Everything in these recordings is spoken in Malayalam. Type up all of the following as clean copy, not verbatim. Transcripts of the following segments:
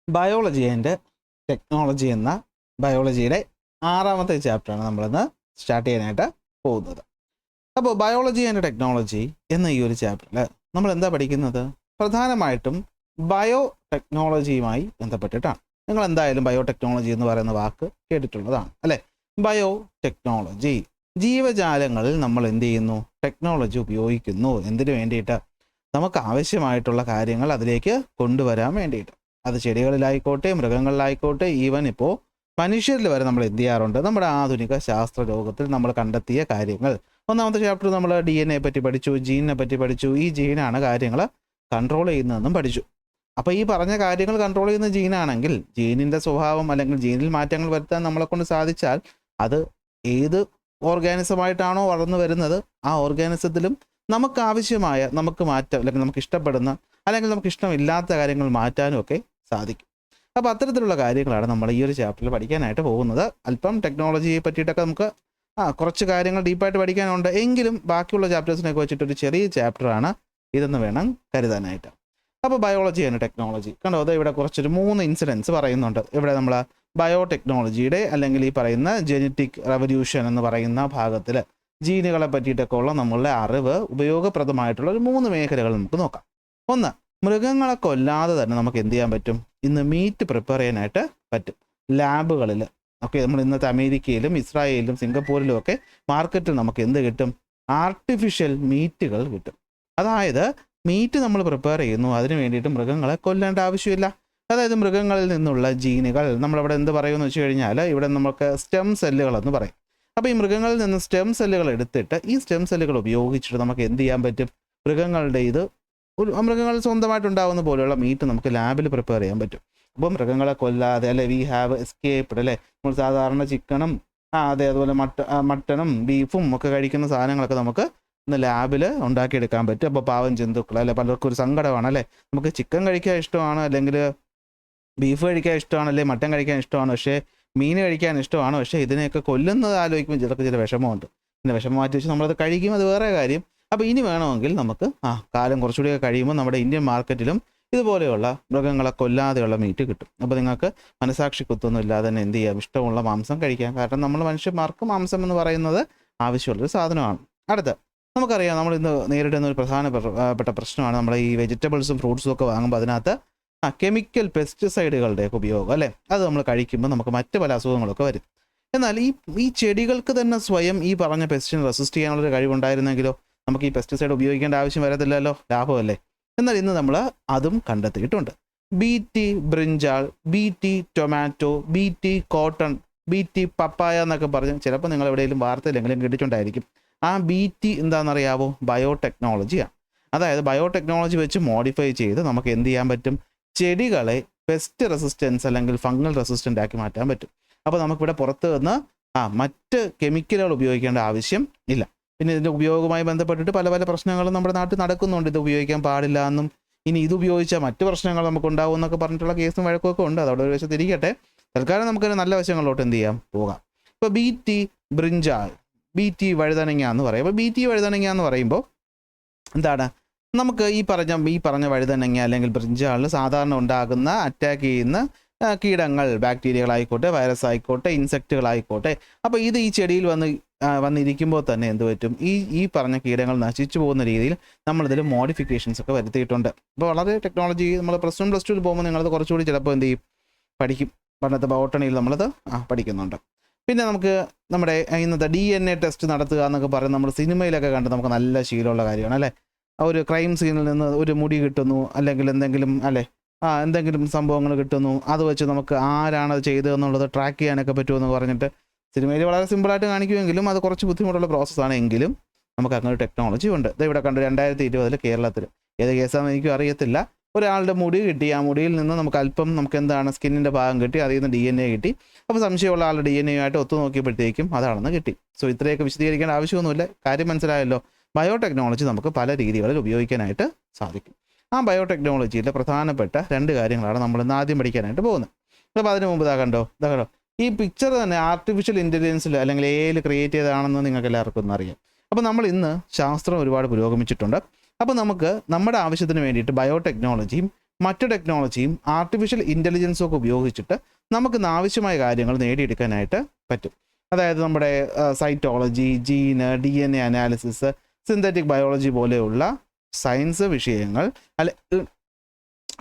ബയോളജി ആൻഡ് ടെക്നോളജി എന്ന ബയോളജിയുടെ 6ാമത്തെ ചാപ്റ്ററാണ് നമ്മളിന്ന് സ്റ്റാർട്ട് ചെയ്യാനായിട്ട് പോകുന്നത്. അപ്പോൾ ബയോളജി ആൻഡ് ടെക്നോളജി എന്ന ഈ ഒരു ചാപ്റ്ററിൽ നമ്മൾ എന്താ പഠിക്കുന്നത്? പ്രധാനമായിട്ടും ബയോ ടെക്നോളജിയുമായി ബന്ധപ്പെട്ടിട്ടാണ്. നിങ്ങൾ എന്തായാലും ബയോ ടെക്നോളജി എന്ന് പറയുന്ന വാക്ക് കേട്ടിട്ടുള്ളതാണ് അല്ലേ? ബയോ ടെക്നോളജി, ജീവജാലങ്ങളിൽ നമ്മൾ എന്ത് ചെയ്യുന്നു? ടെക്നോളജി ഉപയോഗിക്കുന്നു. എന്തിനു വേണ്ടിയിട്ട്? നമുക്ക് ആവശ്യമായിട്ടുള്ള കാര്യങ്ങൾ അതിലേക്ക് കൊണ്ടുവരാൻ വേണ്ടിയിട്ട്. അത് ചെടികളിലായിക്കോട്ടെ, മൃഗങ്ങളിലായിക്കോട്ടെ, ഈവൻ ഇപ്പോൾ മനുഷ്യരിൽ വരെ നമ്മൾ എന്ത് ചെയ്യാറുണ്ട്? നമ്മുടെ ആധുനിക ശാസ്ത്ര ലോകത്തിൽ നമ്മൾ കണ്ടെത്തിയ കാര്യങ്ങൾ. ഒന്നാമത്തെ ചാപ്റ്റർ നമ്മൾ DNA പറ്റി പഠിച്ചു, ജീനിനെ പറ്റി പഠിച്ചു. ഈ ജീനാണ് കാര്യങ്ങൾ കൺട്രോൾ ചെയ്യുന്നതെന്നും പഠിച്ചു. അപ്പോൾ ഈ പറഞ്ഞ കാര്യങ്ങൾ കൺട്രോൾ ചെയ്യുന്ന ജീനാണെങ്കിൽ ജീനിൻ്റെ സ്വഭാവം അല്ലെങ്കിൽ ജീനിൽ മാറ്റങ്ങൾ വരുത്താൻ നമ്മളെ കൊണ്ട് സാധിച്ചാൽ അത് ഏത് ഓർഗാനിസമായിട്ടാണോ വളർന്നു വരുന്നത് ആ ഓർഗാനിസത്തിലും നമുക്ക് ആവശ്യമായ, നമുക്ക് മാറ്റം അല്ലെങ്കിൽ നമുക്ക് ഇഷ്ടപ്പെടുന്ന അല്ലെങ്കിൽ നമുക്ക് ഇഷ്ടമില്ലാത്ത കാര്യങ്ങൾ മാറ്റാനും ഒക്കെ സാധിക്കും. അപ്പോൾ അത്തരത്തിലുള്ള കാര്യങ്ങളാണ് നമ്മൾ ഈ ഒരു ചാപ്റ്ററിൽ പഠിക്കാനായിട്ട് പോകുന്നത്. അല്പം ടെക്നോളജിയെ പറ്റിയിട്ടൊക്കെ നമുക്ക് കുറച്ച് കാര്യങ്ങൾ ഡീപ്പായിട്ട് പഠിക്കാനുണ്ട്. എങ്കിലും ബാക്കിയുള്ള ചാപ്റ്റേഴ്സിനൊക്കെ വെച്ചിട്ടൊരു ചെറിയ ചാപ്റ്ററാണ് ഇതെന്ന് വേണം കരുതാനായിട്ട്. അപ്പോൾ ബയോളജി ആൻഡ് ടെക്നോളജി കണ്ടോ, അത് ഇവിടെ കുറച്ചൊരു 3 ഇൻസിഡൻസ് പറയുന്നുണ്ട്. ഇവിടെ നമ്മൾ ബയോടെക്നോളജിയുടെ അല്ലെങ്കിൽ ഈ പറയുന്ന ജെനറ്റിക് റെവല്യൂഷൻ എന്ന് പറയുന്ന ഭാഗത്തിൽ ജീനുകളെ പറ്റിയിട്ടൊക്കെ ഉള്ള നമ്മളുടെ അറിവ് ഉപയോഗപ്രദമായിട്ടുള്ള ഒരു 3 മേഖലകൾ നമുക്ക് നോക്കാം. ഒന്ന്, മൃഗങ്ങളെ കൊല്ലാതെ തന്നെ നമുക്ക് എന്ത് ചെയ്യാൻ പറ്റും? ഇന്ന് മീറ്റ് പ്രിപ്പയർ ചെയ്യാനായിട്ട് പറ്റും ലാബുകളിൽ. ഓക്കെ, നമ്മൾ ഇന്നത്തെ അമേരിക്കയിലും ഇസ്രായേലിലും സിംഗപ്പൂരിലും ഒക്കെ മാർക്കറ്റിൽ നമുക്ക് എന്ത് കിട്ടും? ആർട്ടിഫിഷ്യൽ മീറ്റുകൾ കിട്ടും. അതായത് മീറ്റ് നമ്മൾ പ്രിപ്പയർ ചെയ്യുന്നു, അതിന് വേണ്ടിയിട്ട് മൃഗങ്ങളെ കൊല്ലേണ്ട ആവശ്യമില്ല. അതായത് മൃഗങ്ങളിൽ നിന്നുള്ള ജീനുകൾ നമ്മളിവിടെ എന്ത് പറയുമെന്ന് വെച്ച് കഴിഞ്ഞാൽ ഇവിടെ നമുക്ക് സ്റ്റെം സെല്ലുകൾ എന്ന് പറയും. അപ്പോൾ ഈ മൃഗങ്ങളിൽ നിന്ന് സ്റ്റെം സെല്ലുകൾ എടുത്തിട്ട് ഈ സ്റ്റെം സെല്ലുകൾ ഉപയോഗിച്ചിട്ട് നമുക്ക് എന്ത് ചെയ്യാൻ പറ്റും? മൃഗങ്ങൾ സ്വന്തമായിട്ടുണ്ടാകുന്ന പോലെയുള്ള മീറ്റ് നമുക്ക് ലാബിൽ പ്രിപ്പയർ ചെയ്യാൻ പറ്റും. അപ്പോൾ മൃഗങ്ങളെ കൊല്ലാതെ അല്ലെ, വി ഹാവ് എസ്കേപ്ഡ് അല്ലേ, നമ്മൾ സാധാരണ ചിക്കനും അതുപോലെ മട്ടനും ബീഫും ഒക്കെ കഴിക്കുന്ന സാധനങ്ങളൊക്കെ നമുക്ക് ഇന്ന് ലാബിൽ ഉണ്ടാക്കിയെടുക്കാൻ പറ്റും. അപ്പോൾ പാവം ജന്തുക്കൾ അല്ലെ, പലർക്കും ഒരു സങ്കടമാണ് അല്ലേ, നമുക്ക് ചിക്കൻ കഴിക്കാൻ ഇഷ്ടമാണ്, അല്ലെങ്കിൽ ബീഫ് കഴിക്കാൻ ഇഷ്ടമാണ്, അല്ലെങ്കിൽ മട്ടൻ കഴിക്കാൻ ഇഷ്ടമാണ്, പക്ഷേ മീൻ കഴിക്കാൻ ഇഷ്ടമാണ്, പക്ഷേ ഇതിനെയൊക്കെ കൊല്ലുന്നത് ആലോചിക്കുമ്പോൾ ചിലർക്ക് ചില വിഷമമുണ്ട്. പിന്നെ വിഷമം മാറ്റി വെച്ച് നമ്മളത് കഴിക്കും, അത് വേറെ കാര്യം. അപ്പോൾ ഇനി വേണമെങ്കിൽ നമുക്ക് കാലം കുറച്ചുകൂടിയൊക്കെ കഴിയുമ്പോൾ നമ്മുടെ ഇന്ത്യൻ മാർക്കറ്റിലും ഇതുപോലെയുള്ള മൃഗങ്ങളെ കൊല്ലാതെയുള്ള മീറ്റ് കിട്ടും. അപ്പോൾ നിങ്ങൾക്ക് മനസാക്ഷി കുത്തൊന്നും ഇല്ലാതെ തന്നെ എന്ത് ചെയ്യാം? ഇഷ്ടമുള്ള മാംസം കഴിക്കാം. കാരണം നമ്മൾ മനുഷ്യന്മാർക്ക് മാംസം എന്ന് പറയുന്നത് ആവശ്യമുള്ളൊരു സാധനമാണ്. അടുത്ത് നമുക്കറിയാം, നമ്മൾ ഇന്ന് നേരിടുന്ന ഒരു പ്രധാനപ്പെട്ട പ്രശ്നമാണ് നമ്മൾ ഈ വെജിറ്റബിൾസും ഫ്രൂട്ട്സും ഒക്കെ വാങ്ങുമ്പോൾ അതിനകത്ത് കെമിക്കൽ പെസ്റ്റിസൈഡുകളുടെയൊക്കെ ഉപയോഗം അല്ലേ. അത് നമ്മൾ കഴിക്കുമ്പോൾ നമുക്ക് മറ്റ് പല അസുഖങ്ങളൊക്കെ വരും. എന്നാൽ ഈ ചെടികൾക്ക് തന്നെ സ്വയം ഈ പറഞ്ഞ പെസ്റ്റിനെ റെസിസ്റ്റ് ചെയ്യാനുള്ളൊരു കഴിവുണ്ടായിരുന്നെങ്കിലോ നമുക്ക് ഈ പെസ്റ്റിസൈഡ് ഉപയോഗിക്കേണ്ട ആവശ്യം വരത്തില്ലല്ലോ, ലാഭമല്ലേ. എന്നാൽ ഇന്ന് നമ്മൾ അതും കണ്ടെത്തിയിട്ടുണ്ട്. BT brinjal, BT tomato, BT cotton, BT പപ്പായ എന്നൊക്കെ പറഞ്ഞ് ചിലപ്പോൾ നിങ്ങൾ എവിടെയെങ്കിലും വാർത്തയിലെങ്കിലും കേട്ടിട്ടുണ്ടായിരിക്കും. ആ BT എന്താണെന്നറിയാവോ? ബയോടെക്നോളജിയാണ്. അതായത് ബയോടെക്നോളജി വെച്ച് മോഡിഫൈ ചെയ്ത് നമുക്ക് എന്ത് ചെയ്യാൻ പറ്റും? ചെടികളെ പെസ്റ്റ് റെസിസ്റ്റൻസ് അല്ലെങ്കിൽ ഫംഗൽ റെസിസ്റ്റൻ്റ് ആക്കി മാറ്റാൻ പറ്റും. അപ്പോൾ നമുക്കിവിടെ പുറത്ത് നിന്ന് മറ്റ് കെമിക്കലുകൾ ഉപയോഗിക്കേണ്ട ആവശ്യം ഇല്ല. പിന്നെ ഇതിൻ്റെ ഉപയോഗവുമായി ബന്ധപ്പെട്ടിട്ട് പല പല പ്രശ്നങ്ങളും നമ്മുടെ നാട്ടിൽ നടക്കുന്നുണ്ട്. ഇത് ഉപയോഗിക്കാൻ പാടില്ല എന്നും ഇനി ഇത് ഉപയോഗിച്ചാൽ മറ്റ് പ്രശ്നങ്ങൾ നമുക്ക് ഉണ്ടാവും എന്നൊക്കെ പറഞ്ഞിട്ടുള്ള കേസും വഴക്കൊക്കെ ഉണ്ട്. അതവിടെ ഒരു വശത്ത് ഇരിക്കട്ടെ. തൽക്കാലം നമുക്കൊരു നല്ല വശങ്ങളിലോട്ട് എന്ത് ചെയ്യാം? പോകാം. ഇപ്പോൾ BT ബ്രിഞ്ചാൾ, BT വഴുതനങ്ങ എന്ന് പറയും. അപ്പോൾ BT വഴുതനങ്ങ എന്ന് പറയുമ്പോൾ എന്താണ്? നമുക്ക് ഈ പറഞ്ഞ വഴുതനങ്ങ അല്ലെങ്കിൽ ബ്രിഞ്ചാളിൽ സാധാരണ ഉണ്ടാകുന്ന അറ്റാക്ക് ചെയ്യുന്ന കീടങ്ങൾ, ബാക്ടീരിയകളായിക്കോട്ടെ, വൈറസ് ആയിക്കോട്ടെ, ഇൻസെക്റ്റുകളായിക്കോട്ടെ, അപ്പോൾ ഇത് ഈ ചെടിയിൽ വന്നിരിക്കുമ്പോൾ തന്നെ എന്ത് പറ്റും? ഈ പറഞ്ഞ കീടങ്ങൾ നശിച്ചു പോകുന്ന രീതിയിൽ നമ്മളിതിൽ മോഡിഫിക്കേഷൻസ് ഒക്കെ വരുത്തിയിട്ടുണ്ട്. അപ്പോൾ വളരെ ടെക്നോളജി നമ്മൾ +1 +2 പോകുമ്പോൾ നിങ്ങളത് കുറച്ചുകൂടി ചിലപ്പോൾ എന്ത് ചെയ്യും? പഠിക്കും. പണ്ടത്തെ ബോട്ടണിയിൽ നമ്മളത് പഠിക്കുന്നുണ്ട്. പിന്നെ നമുക്ക് നമ്മുടെ ഇന്നത്തെ DNA ടെസ്റ്റ് നടത്തുക എന്നൊക്കെ പറയുന്നത് നമ്മൾ സിനിമയിലൊക്കെ കണ്ട് നമുക്ക് നല്ല ശീലമുള്ള കാര്യമാണ് അല്ലേ. ഒരു ക്രൈം സീനിൽ നിന്ന് ഒരു മുടി കിട്ടുന്നു, അല്ലെങ്കിൽ എന്തെങ്കിലും സംഭവങ്ങൾ കിട്ടുന്നു, അത് വെച്ച് നമുക്ക് ആരാണത് ചെയ്തതെന്നുള്ളത് ട്രാക്ക് ചെയ്യാനൊക്കെ പറ്റുമെന്ന് പറഞ്ഞിട്ട് സിനിമയിൽ വളരെ സിമ്പിളായിട്ട് കാണിക്കുമെങ്കിലും അത് കുറച്ച് ബുദ്ധിമുട്ടുള്ള പ്രോസസ്സാണ്. എങ്കിലും നമുക്ക് അങ്ങനെ ടെക്നോളജി ഉണ്ട്. ഇതെവിടെ കണ്ടു? 2020 കേരളത്തിൽ. ഏത് കേസാണെന്ന് എനിക്കും അറിയത്തില്ല. ഒരാളുടെ മുടി കിട്ടി, ആ മുടിയിൽ നിന്ന് നമുക്ക് എന്താണ് സ്കിന്നിൻ്റെ ഭാഗം കിട്ടി, അതിൽ നിന്ന് DNA കിട്ടി. അപ്പോൾ സംശയമുള്ള ആളുടെ DNA ആയിട്ട് ഒത്തു നോക്കിയപ്പോഴത്തേക്കും അതാണെന്ന് കിട്ടി. സോ ഇത്രയൊക്കെ വിശദീകരിക്കേണ്ട ആവശ്യമൊന്നുമില്ല, കാര്യം മനസ്സിലായല്ലോ. ബയോടെക്നോളജി നമുക്ക് പല രീതികളിൽ ഉപയോഗിക്കാനായിട്ട് സാധിക്കും. ആ ബയോടെക്നോളജിയിലെ പ്രധാനപ്പെട്ട 2 കാര്യങ്ങളാണ് നമ്മൾ ഇന്ന് ആദ്യം പഠിക്കാനായിട്ട് പോകുന്നത്. അപ്പോൾ അതിന് മുമ്പ് കണ്ടോ ഈ പിക്ചർ തന്നെ ആർട്ടിഫിഷ്യൽ ഇൻ്റലിജൻസിൽ അല്ലെങ്കിൽ AI ക്രിയേറ്റ് ചെയ്തതാണെന്ന് നിങ്ങൾക്ക് എല്ലാവർക്കും ഒന്ന് അറിയാം. അപ്പോൾ നമ്മൾ ഇന്ന് ശാസ്ത്രം ഒരുപാട് പുരോഗമിച്ചിട്ടുണ്ട്. അപ്പോൾ നമുക്ക് നമ്മുടെ ആവശ്യത്തിന് വേണ്ടിയിട്ട് ബയോടെക്നോളജിയും മറ്റു ടെക്നോളജിയും ആർട്ടിഫിഷ്യൽ ഇൻ്റലിജൻസും ഒക്കെ ഉപയോഗിച്ചിട്ട് നമുക്ക് ആവശ്യമായ കാര്യങ്ങൾ നേടിയെടുക്കാനായിട്ട് പറ്റും. അതായത് നമ്മുടെ സൈറ്റോളജി, ജീന്, DNA അനാലിസിസ്, സിന്തറ്റിക് ബയോളജി പോലെയുള്ള സയൻസ് വിഷയങ്ങൾ,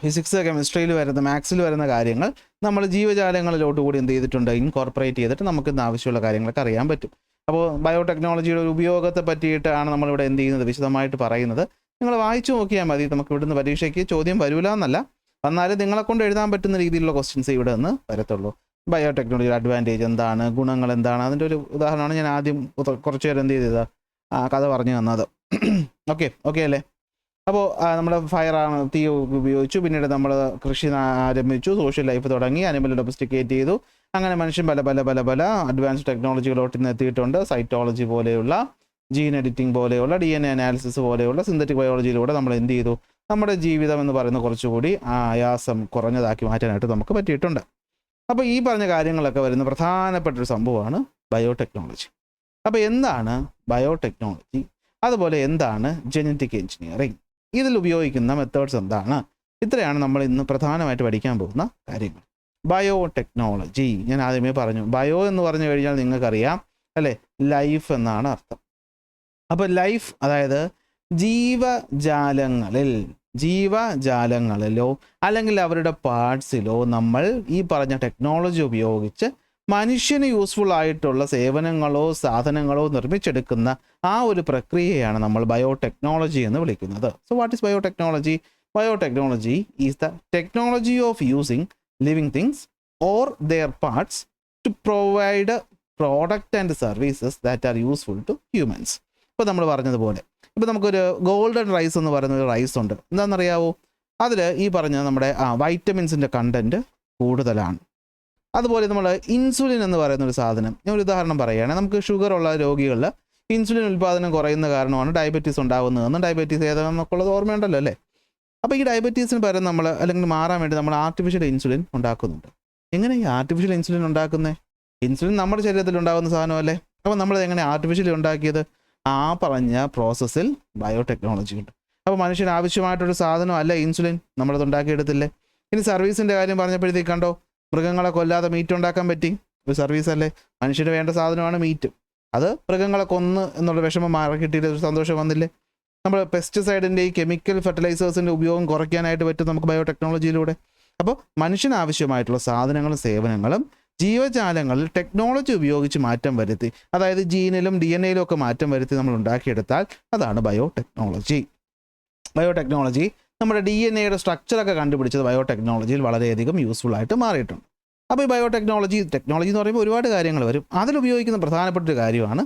ഫിസിക്സ്, കെമിസ്ട്രിയിൽ വരുന്ന, മാത്സിൽ വരുന്ന കാര്യങ്ങൾ നമ്മൾ ജീവജാലങ്ങളിലോട്ട് കൂടി എന്ത് ചെയ്തിട്ടുണ്ട്, ഇൻകോർപ്പറേറ്റ് ചെയ്തിട്ട് നമുക്ക് ഇന്ന് ആവശ്യമുള്ള കാര്യങ്ങളൊക്കെ അറിയാൻ പറ്റും. അപ്പോൾ ബയോടെക്നോളജിയുടെ ഒരു ഉപയോഗത്തെ പറ്റിയിട്ടാണ് നമ്മളിവിടെ എന്ത് ചെയ്യുന്നത്, വിശദമായിട്ട് പറയുന്നത്. നിങ്ങൾ വായിച്ചു നോക്കിയാൽ മതി. നമുക്ക് ഇവിടുന്ന് പരീക്ഷയ്ക്ക് ചോദ്യം വരില്ല എന്നല്ല, വന്നാലും നിങ്ങളെ കൊണ്ട് എഴുതാൻ പറ്റുന്ന രീതിയിലുള്ള ക്വസ്റ്റ്യൻസ് ഇവിടെ നിന്ന് വരത്തുള്ളൂ. ബയോടെക്നോളജിയുടെ അഡ്വാൻറ്റേജ് എന്താണ്, ഗുണങ്ങൾ എന്താണ്, അതിൻ്റെ ഒരു ഉദാഹരണമാണ് ഞാൻ ആദ്യം കുറച്ച് പേര് എന്ത് ചെയ്തത് കഥ പറഞ്ഞു തന്നത്. ഓക്കെ അല്ലേ? അപ്പോൾ നമ്മുടെ ഫയറാണ്, തീ ഉപയോഗിച്ചു, പിന്നീട് നമ്മൾ കൃഷി ആരംഭിച്ചു, സോഷ്യൽ ലൈഫ് തുടങ്ങി, അനിമൽ ഡൊമസ്റ്റിക്കേറ്റ് ചെയ്തു. അങ്ങനെ മനുഷ്യൻ പല പല പല പല അഡ്വാൻസ്ഡ് ടെക്നോളജികളോട്ട് ഇന്ന് എത്തിയിട്ടുണ്ട്. സൈറ്റോളജി പോലെയുള്ള, ജീൻ എഡിറ്റിംഗ് പോലെയുള്ള, DNA അനാലിസിസ് പോലെയുള്ള, സിന്തറ്റിക് ബയോളജിയിലൂടെ നമ്മൾ എന്ത് ചെയ്തു, നമ്മുടെ ജീവിതം എന്ന് പറയുന്ന കുറച്ചുകൂടി ആയാസം കുറഞ്ഞതാക്കി മാറ്റാനായിട്ട് നമുക്ക് പറ്റിയിട്ടുണ്ട്. അപ്പോൾ ഈ പറഞ്ഞ കാര്യങ്ങളൊക്കെ വരുന്ന പ്രധാനപ്പെട്ടൊരു സംഭവമാണ് ബയോടെക്നോളജി. അപ്പോൾ എന്താണ് ബയോടെക്നോളജി, അതുപോലെ എന്താണ് ജനറ്റിക് എഞ്ചിനീയറിംഗ്, ഇതിൽ ഉപയോഗിക്കുന്ന മെത്തേഡ്സ് എന്താണ്, ഇത്രയാണ് നമ്മൾ ഇന്ന് പ്രധാനമായിട്ട് പഠിക്കാൻ പോകുന്ന കാര്യങ്ങൾ. ബയോടെക്നോളജി ഞാൻ ആദ്യമേ പറഞ്ഞു. ബയോ എന്ന് പറഞ്ഞു കഴിഞ്ഞാൽ നിങ്ങൾക്കറിയാം അല്ലേ, ലൈഫ് എന്നാണ് അർത്ഥം. അപ്പോൾ ലൈഫ് അതായത് ജീവജാലങ്ങളിലോ അല്ലെങ്കിൽ അവരുടെ പാർട്സിലോ നമ്മൾ ഈ പറഞ്ഞ ടെക്നോളജി ഉപയോഗിച്ച് മനുഷ്യന് യൂസ്ഫുൾ ആയിട്ടുള്ള സേവനങ്ങളോ സാധനങ്ങളോ നിർമ്മിച്ചെടുക്കുന്ന ആ ഒരു പ്രക്രിയയാണ് നമ്മൾ ബയോടെക്നോളജി എന്ന് വിളിക്കുന്നത്. So what is biotechnology? Biotechnology is the technology of using living things or their parts to provide product and services that are useful to humans. ഇപ്പോൾ നമ്മൾ പറഞ്ഞതുപോലെ ഇപ്പോൾ നമുക്കൊരു ഗോൾഡൻ റൈസ് എന്ന് പറയുന്നൊരു റൈസ് ഉണ്ട്. എന്താണെന്നറിയാവോ? അതിൽ ഈ പറഞ്ഞ നമ്മുടെ വൈറ്റമിൻസിൻ്റെ കണ്ടൻറ്റ് കൂടുതലാണ്. അതുപോലെ നമ്മൾ ഇൻസുലിൻ എന്ന് പറയുന്നൊരു സാധനം, ഞാൻ ഒരു ഉദാഹരണം പറയുകയാണെങ്കിൽ, നമുക്ക് ഷുഗർ ഉള്ള രോഗികളിൽ ഇൻസുലിൻ ഉൽപ്പാദനം കുറയുന്ന കാരണമാണ് ഡയബറ്റീസ് ഉണ്ടാകുന്നതെന്ന്. ഡയബറ്റീസ് ഏതാണെന്നൊക്കെ ഉള്ളത് ഓർമ്മയുണ്ടല്ലോ അല്ലേ? അപ്പോൾ ഈ ഡയബറ്റീസിന് പകരം നമ്മൾ അല്ലെങ്കിൽ മാറാൻ വേണ്ടി നമ്മൾ ആർട്ടിഫിഷ്യൽ ഇൻസുലിൻ ഉണ്ടാക്കുന്നുണ്ട്. എങ്ങനെ ഈ ആർട്ടിഫിഷ്യൽ ഇൻസുലിൻ ഉണ്ടാക്കുന്നത്? ഇൻസുലിൻ നമ്മുടെ ശരീരത്തിൽ ഉണ്ടാകുന്ന സാധനമല്ലേ? അപ്പോൾ നമ്മളത് എങ്ങനെ ആർട്ടിഫിഷ്യലി ഉണ്ടാക്കിയത്? ആ പറഞ്ഞ പ്രോസസ്സിൽ ബയോടെക്നോളജി ഉണ്ട്. അപ്പോൾ മനുഷ്യന് ആവശ്യമായിട്ടൊരു സാധനമല്ല ഇൻസുലിൻ, നമ്മളത് ഉണ്ടാക്കിയെടുത്തില്ലേ? ഇനി സർവീസിൻ്റെ കാര്യം പറഞ്ഞപ്പോഴത്തേക്ക് കണ്ടോ, മൃഗങ്ങളെ കൊല്ലാതെ മീറ്റ് ഉണ്ടാക്കാൻ പറ്റി, ഒരു സർവീസ് അല്ലേ? മനുഷ്യന് വേണ്ട സാധനമാണ് മീറ്റ്. അത് മൃഗങ്ങളെ കൊന്ന് എന്നുള്ള വിഷമം മാറി കിട്ടിയിട്ട് ഒരു സന്തോഷം വന്നില്ലേ? നമ്മൾ പെസ്റ്റിസൈഡിൻ്റെ ഈ കെമിക്കൽ ഫെർട്ടിലൈസേഴ്സിൻ്റെ ഉപയോഗം കുറയ്ക്കാനായിട്ട് പറ്റും നമുക്ക് ബയോടെക്നോളജിയിലൂടെ. അപ്പോൾ മനുഷ്യന് ആവശ്യമായിട്ടുള്ള സാധനങ്ങളും സേവനങ്ങളും ജീവജാലങ്ങളിൽ ടെക്നോളജി ഉപയോഗിച്ച് മാറ്റം വരുത്തി, അതായത് ജീനിലും DNA ഒക്കെ മാറ്റം വരുത്തി നമ്മൾ ഉണ്ടാക്കിയെടുത്താൽ അതാണ് ബയോടെക്നോളജി. ബയോടെക്നോളജി നമ്മുടെ DNA സ്ട്രക്ചറൊക്കെ കണ്ടുപിടിച്ചത് ബയോടെക്നോളജിയിൽ വളരെയധികം യൂസ്ഫുൾ ആയിട്ട് മാറിയിട്ടുണ്ട്. അപ്പോൾ ഈ ബയോടെക്നോളജി എന്ന് പറയുമ്പോൾ ഒരുപാട് കാര്യങ്ങൾ വരും. അതിലുപയോഗിക്കുന്ന പ്രധാനപ്പെട്ട ഒരു കാര്യമാണ്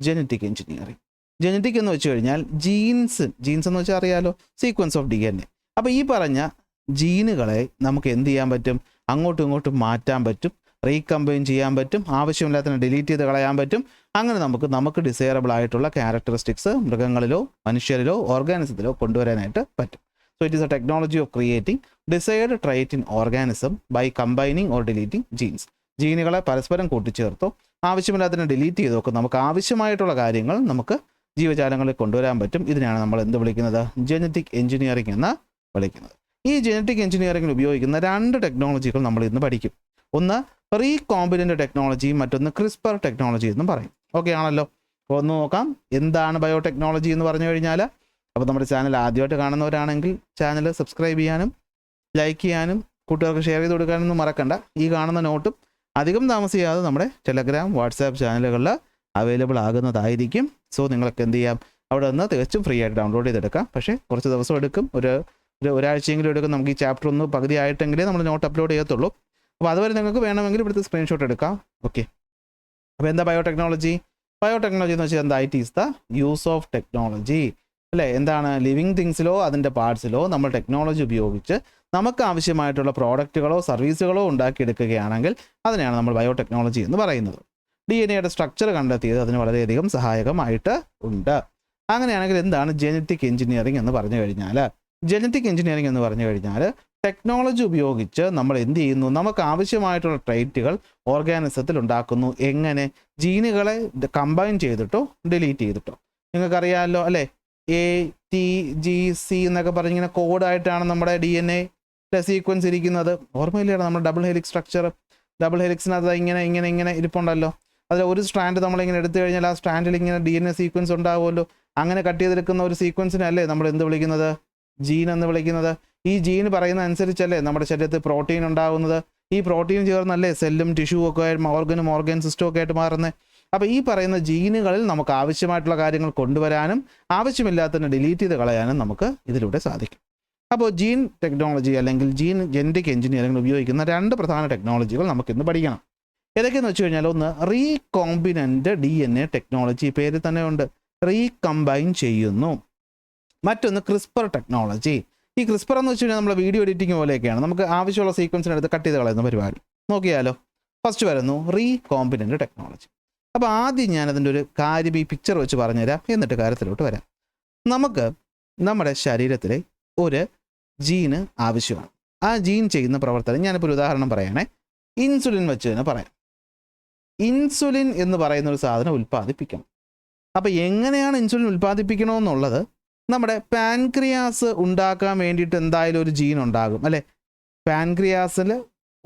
ജനറ്റിക് എഞ്ചിനീയറിംഗ്. ജനറ്റിക് എന്ന് വെച്ച് കഴിഞ്ഞാൽ ജീൻസ് എന്ന് വെച്ചാൽ അറിയാലോ, സീക്വൻസ് ഓഫ് DNA. അപ്പോൾ ഈ പറഞ്ഞ ജീനുകളെ നമുക്ക് എന്ത് ചെയ്യാൻ പറ്റും? അങ്ങോട്ടും ഇങ്ങോട്ടും മാറ്റാൻ പറ്റും, റീകമ്പൈൻ ചെയ്യാൻ പറ്റും, ആവശ്യമില്ലാത്തതിനെ ഡിലീറ്റ് ചെയ്ത് കളയാൻ പറ്റും. അങ്ങനെ നമുക്ക് ഡിസൈറബിൾ ആയിട്ടുള്ള ക്യാരക്ടറിസ്റ്റിക്സ് മൃഗങ്ങളിലോ മനുഷ്യരിലോ ഓർഗാനിസത്തിലോ കൊണ്ടുവരാനായിട്ട് പറ്റും. So it is a technology of creating desired trait in organism by combining or deleting genes. ജീനുകളെ പരസ്പരം കൂട്ടിച്ചേർത്തോ ആവശ്യമില്ലാത്തതിനെ ഡിലീറ്റ് ചെയ്തോ നമുക്ക് ആവശ്യമായിട്ടുള്ള കാര്യങ്ങൾ നമുക്ക് ജീവജാലങ്ങളിൽ കൊണ്ടുവരാൻ പറ്റും. ഇതിനാണ് നമ്മൾ എന്ത് വിളിക്കുന്നത്? ജനറ്റിക് എഞ്ചിനീയറിംഗ് എന്ന് വിളിക്കുന്നത്. ഈ ജനറ്റിക് എഞ്ചിനീയറിംഗിൽ ഉപയോഗിക്കുന്ന 2 ടെക്നോളജികൾ നമ്മൾ ഇന്ന് പഠിക്കും. ഒന്ന് റീകോമ്പിനൻ്റ് ടെക്നോളജി, മറ്റൊന്ന് ക്രിസ്പർ ടെക്നോളജി എന്നും പറയും. ഓക്കെ ആണല്ലോ? അപ്പോൾ ഒന്ന് നോക്കാം എന്താണ് ബയോടെക്നോളജി എന്ന് പറഞ്ഞു കഴിഞ്ഞാൽ. അപ്പോൾ നമ്മുടെ ചാനൽ ആദ്യമായിട്ട് കാണുന്നവരാണെങ്കിൽ ചാനൽ സബ്സ്ക്രൈബ് ചെയ്യാനും ലൈക്ക് ചെയ്യാനും കൂട്ടുകാർക്ക് ഷെയർ ചെയ്ത് കൊടുക്കാനൊന്നും മറക്കണ്ട. ഈ കാണുന്ന നോട്ടും അധികം താമസിയാതെ നമ്മുടെ ടെലഗ്രാം, വാട്സാപ്പ് ചാനലുകളിൽ അവൈലബിൾ ആകുന്നതായിരിക്കും. സോ നിങ്ങൾക്ക് എന്ത് ചെയ്യാം, അവിടെ നിന്ന് തികച്ചും ഫ്രീ ആയിട്ട് ഡൗൺലോഡ് ചെയ്തെടുക്കാം. പക്ഷേ കുറച്ച് ദിവസം എടുക്കും, ഒരാഴ്ചയെങ്കിലും എടുക്കും. നമുക്ക് ഈ ചാപ്റ്റർ ഒന്ന് പകുതി ആയിട്ടെങ്കിലേ നമ്മൾ നോട്ട് അപ്ലോഡ് ചെയ്യത്തുള്ളൂ. അപ്പോൾ അതുവരെ നിങ്ങൾക്ക് വേണമെങ്കിൽ ഇവിടുത്തെ സ്ക്രീൻഷോട്ട് എടുക്കാം. ഓക്കെ, അപ്പോൾ എന്താ ബയോടെക്നോളജി? ബയോടെക്നോളജി എന്ന് വെച്ചാൽ എന്താ? It is the use of technology അല്ലേ? എന്താണ്? ലിവിങ് തിങ്സിലോ അതിൻ്റെ പാർട്സിലോ നമ്മൾ ടെക്നോളജി ഉപയോഗിച്ച് നമുക്ക് ആവശ്യമായിട്ടുള്ള പ്രോഡക്റ്റുകളോ സർവീസുകളോ ഉണ്ടാക്കിയെടുക്കുകയാണെങ്കിൽ അതിനെയാണ് നമ്മൾ ബയോടെക്നോളജി എന്ന് പറയുന്നത്. DNA സ്ട്രക്ചർ കണ്ടെത്തിയത് അതിന് വളരെയധികം സഹായകമായിട്ട് ഉണ്ട്. അങ്ങനെയാണെങ്കിൽ എന്താണ് ജനറ്റിക് എഞ്ചിനീയറിംഗ് എന്ന് പറഞ്ഞു കഴിഞ്ഞാൽ? ജനറ്റിക് എഞ്ചിനീയറിംഗ് എന്ന് പറഞ്ഞു കഴിഞ്ഞാൽ ടെക്നോളജി ഉപയോഗിച്ച് നമ്മൾ എന്ത് ചെയ്യുന്നു? നമുക്ക് ആവശ്യമായിട്ടുള്ള ട്രൈറ്റുകൾ ഓർഗാനിസത്തിൽ ഉണ്ടാക്കുന്നു. എങ്ങനെ? ജീനുകളെ കമ്പൈൻ ചെയ്തിട്ടോ ഡിലീറ്റ് ചെയ്തിട്ടോ. നിങ്ങൾക്കറിയാമല്ലോ അല്ലേ, ATGC എന്നൊക്കെ പറഞ്ഞിങ്ങനെ കോഡായിട്ടാണ് നമ്മുടെ DNA സീക്വൻസ് ഇരിക്കുന്നത്. ഓർമ്മയില്ലാണ് നമ്മുടെ ഡബിൾ ഹെലിക്സ് സ്ട്രക്ചർ. ഡബിൾ ഹെലിക്സിനകത്ത് ഇങ്ങനെ ഇരിപ്പുണ്ടല്ലോ. അതിൽ ഒരു സ്ട്രാൻഡ് നമ്മളിങ്ങനെ എടുത്തു കഴിഞ്ഞാൽ ആ സ്ട്രാൻഡിൽ ഇങ്ങനെ DNA സീക്വൻസ് ഉണ്ടാവുമല്ലോ. അങ്ങനെ കട്ട് ചെയ്തെടുക്കുന്ന ഒരു സീക്വൻസിനല്ലേ നമ്മൾ എന്ത് വിളിക്കുന്നത്? ജീൻ എന്ന് വിളിക്കുന്നത്. ഈ ജീൻ പറയുന്ന അനുസരിച്ചല്ലേ നമ്മുടെ ശരീരത്തിൽ പ്രോട്ടീൻ ഉണ്ടാകുന്നത്. ഈ പ്രോട്ടീൻ ചേർന്നല്ലേ സെല്ലും ടിഷ്യൂവും ഒക്കെ ഓർഗൻ സിസ്റ്റം ഒക്കെ ആയിട്ട് മാറുന്നത്. അപ്പോൾ ഈ പറയുന്ന ജീനുകളിൽ നമുക്ക് ആവശ്യമായിട്ടുള്ള കാര്യങ്ങൾ കൊണ്ടുവരാനും ആവശ്യമില്ലാത്തതിനെ ഡിലീറ്റ് ചെയ്ത് കളയാനും നമുക്ക് ഇതിലൂടെ സാധിക്കും. അപ്പോൾ ജീൻ ടെക്നോളജി അല്ലെങ്കിൽ ജെനറ്റിക് എഞ്ചിനീയറിംഗിൽ ഉപയോഗിക്കുന്ന 2 പ്രധാന ടെക്നോളജികൾ നമുക്കിന്ന് പഠിക്കണം. ഏതൊക്കെയെന്ന് വെച്ച് കഴിഞ്ഞാൽ, ഒന്ന് റീകോമ്പിനൻ്റ് DNA ടെക്നോളജി, പേര് തന്നെ ഉണ്ട്, റീകമ്പൈൻ ചെയ്യുന്നു. മറ്റൊന്ന് ക്രിസ്പർ ടെക്നോളജി. ഈ ക്രിസ്പർ എന്ന് വെച്ച് കഴിഞ്ഞാൽ നമ്മുടെ വീഡിയോ എഡിറ്റിംഗ് പോലെയൊക്കെയാണ്. നമുക്ക് ആവശ്യമുള്ള സീക്വൻസിനടുത്ത് കട്ട് ചെയ്ത് കളയുന്ന പരിപാടി. നോക്കിയാലോ, ഫസ്റ്റ് വരുന്നു റീകോമ്പിനൻ്റ് ടെക്നോളജി. അപ്പോൾ ആദ്യം ഞാനതിൻ്റെ ഒരു കാര്യം ഈ പിക്ചർ വെച്ച് പറഞ്ഞുതരാം, എന്നിട്ട് കാര്യത്തിലോട്ട് വരാം. നമുക്ക് നമ്മുടെ ശരീരത്തിലെ ഒരു ജീന് ആവശ്യമാണ്. ആ ജീൻ ചെയ്യുന്ന പ്രവർത്തനം ഞാനിപ്പോൾ ഒരു ഉദാഹരണം പറയണേ. ഇൻസുലിൻ വെച്ച് തന്നെ പറയാം. ഇൻസുലിൻ എന്ന് പറയുന്ന ഒരു സാധനം ഉൽപ്പാദിപ്പിക്കണം. അപ്പോൾ എങ്ങനെയാണ് ഇൻസുലിൻ ഉൽപ്പാദിപ്പിക്കണമെന്നുള്ളത്, നമ്മുടെ പാൻക്രിയാസ് ഉണ്ടാക്കാൻ വേണ്ടിയിട്ട് എന്തായാലും ഒരു ജീൻ ഉണ്ടാകും അല്ലേ. പാൻക്രിയാസിൽ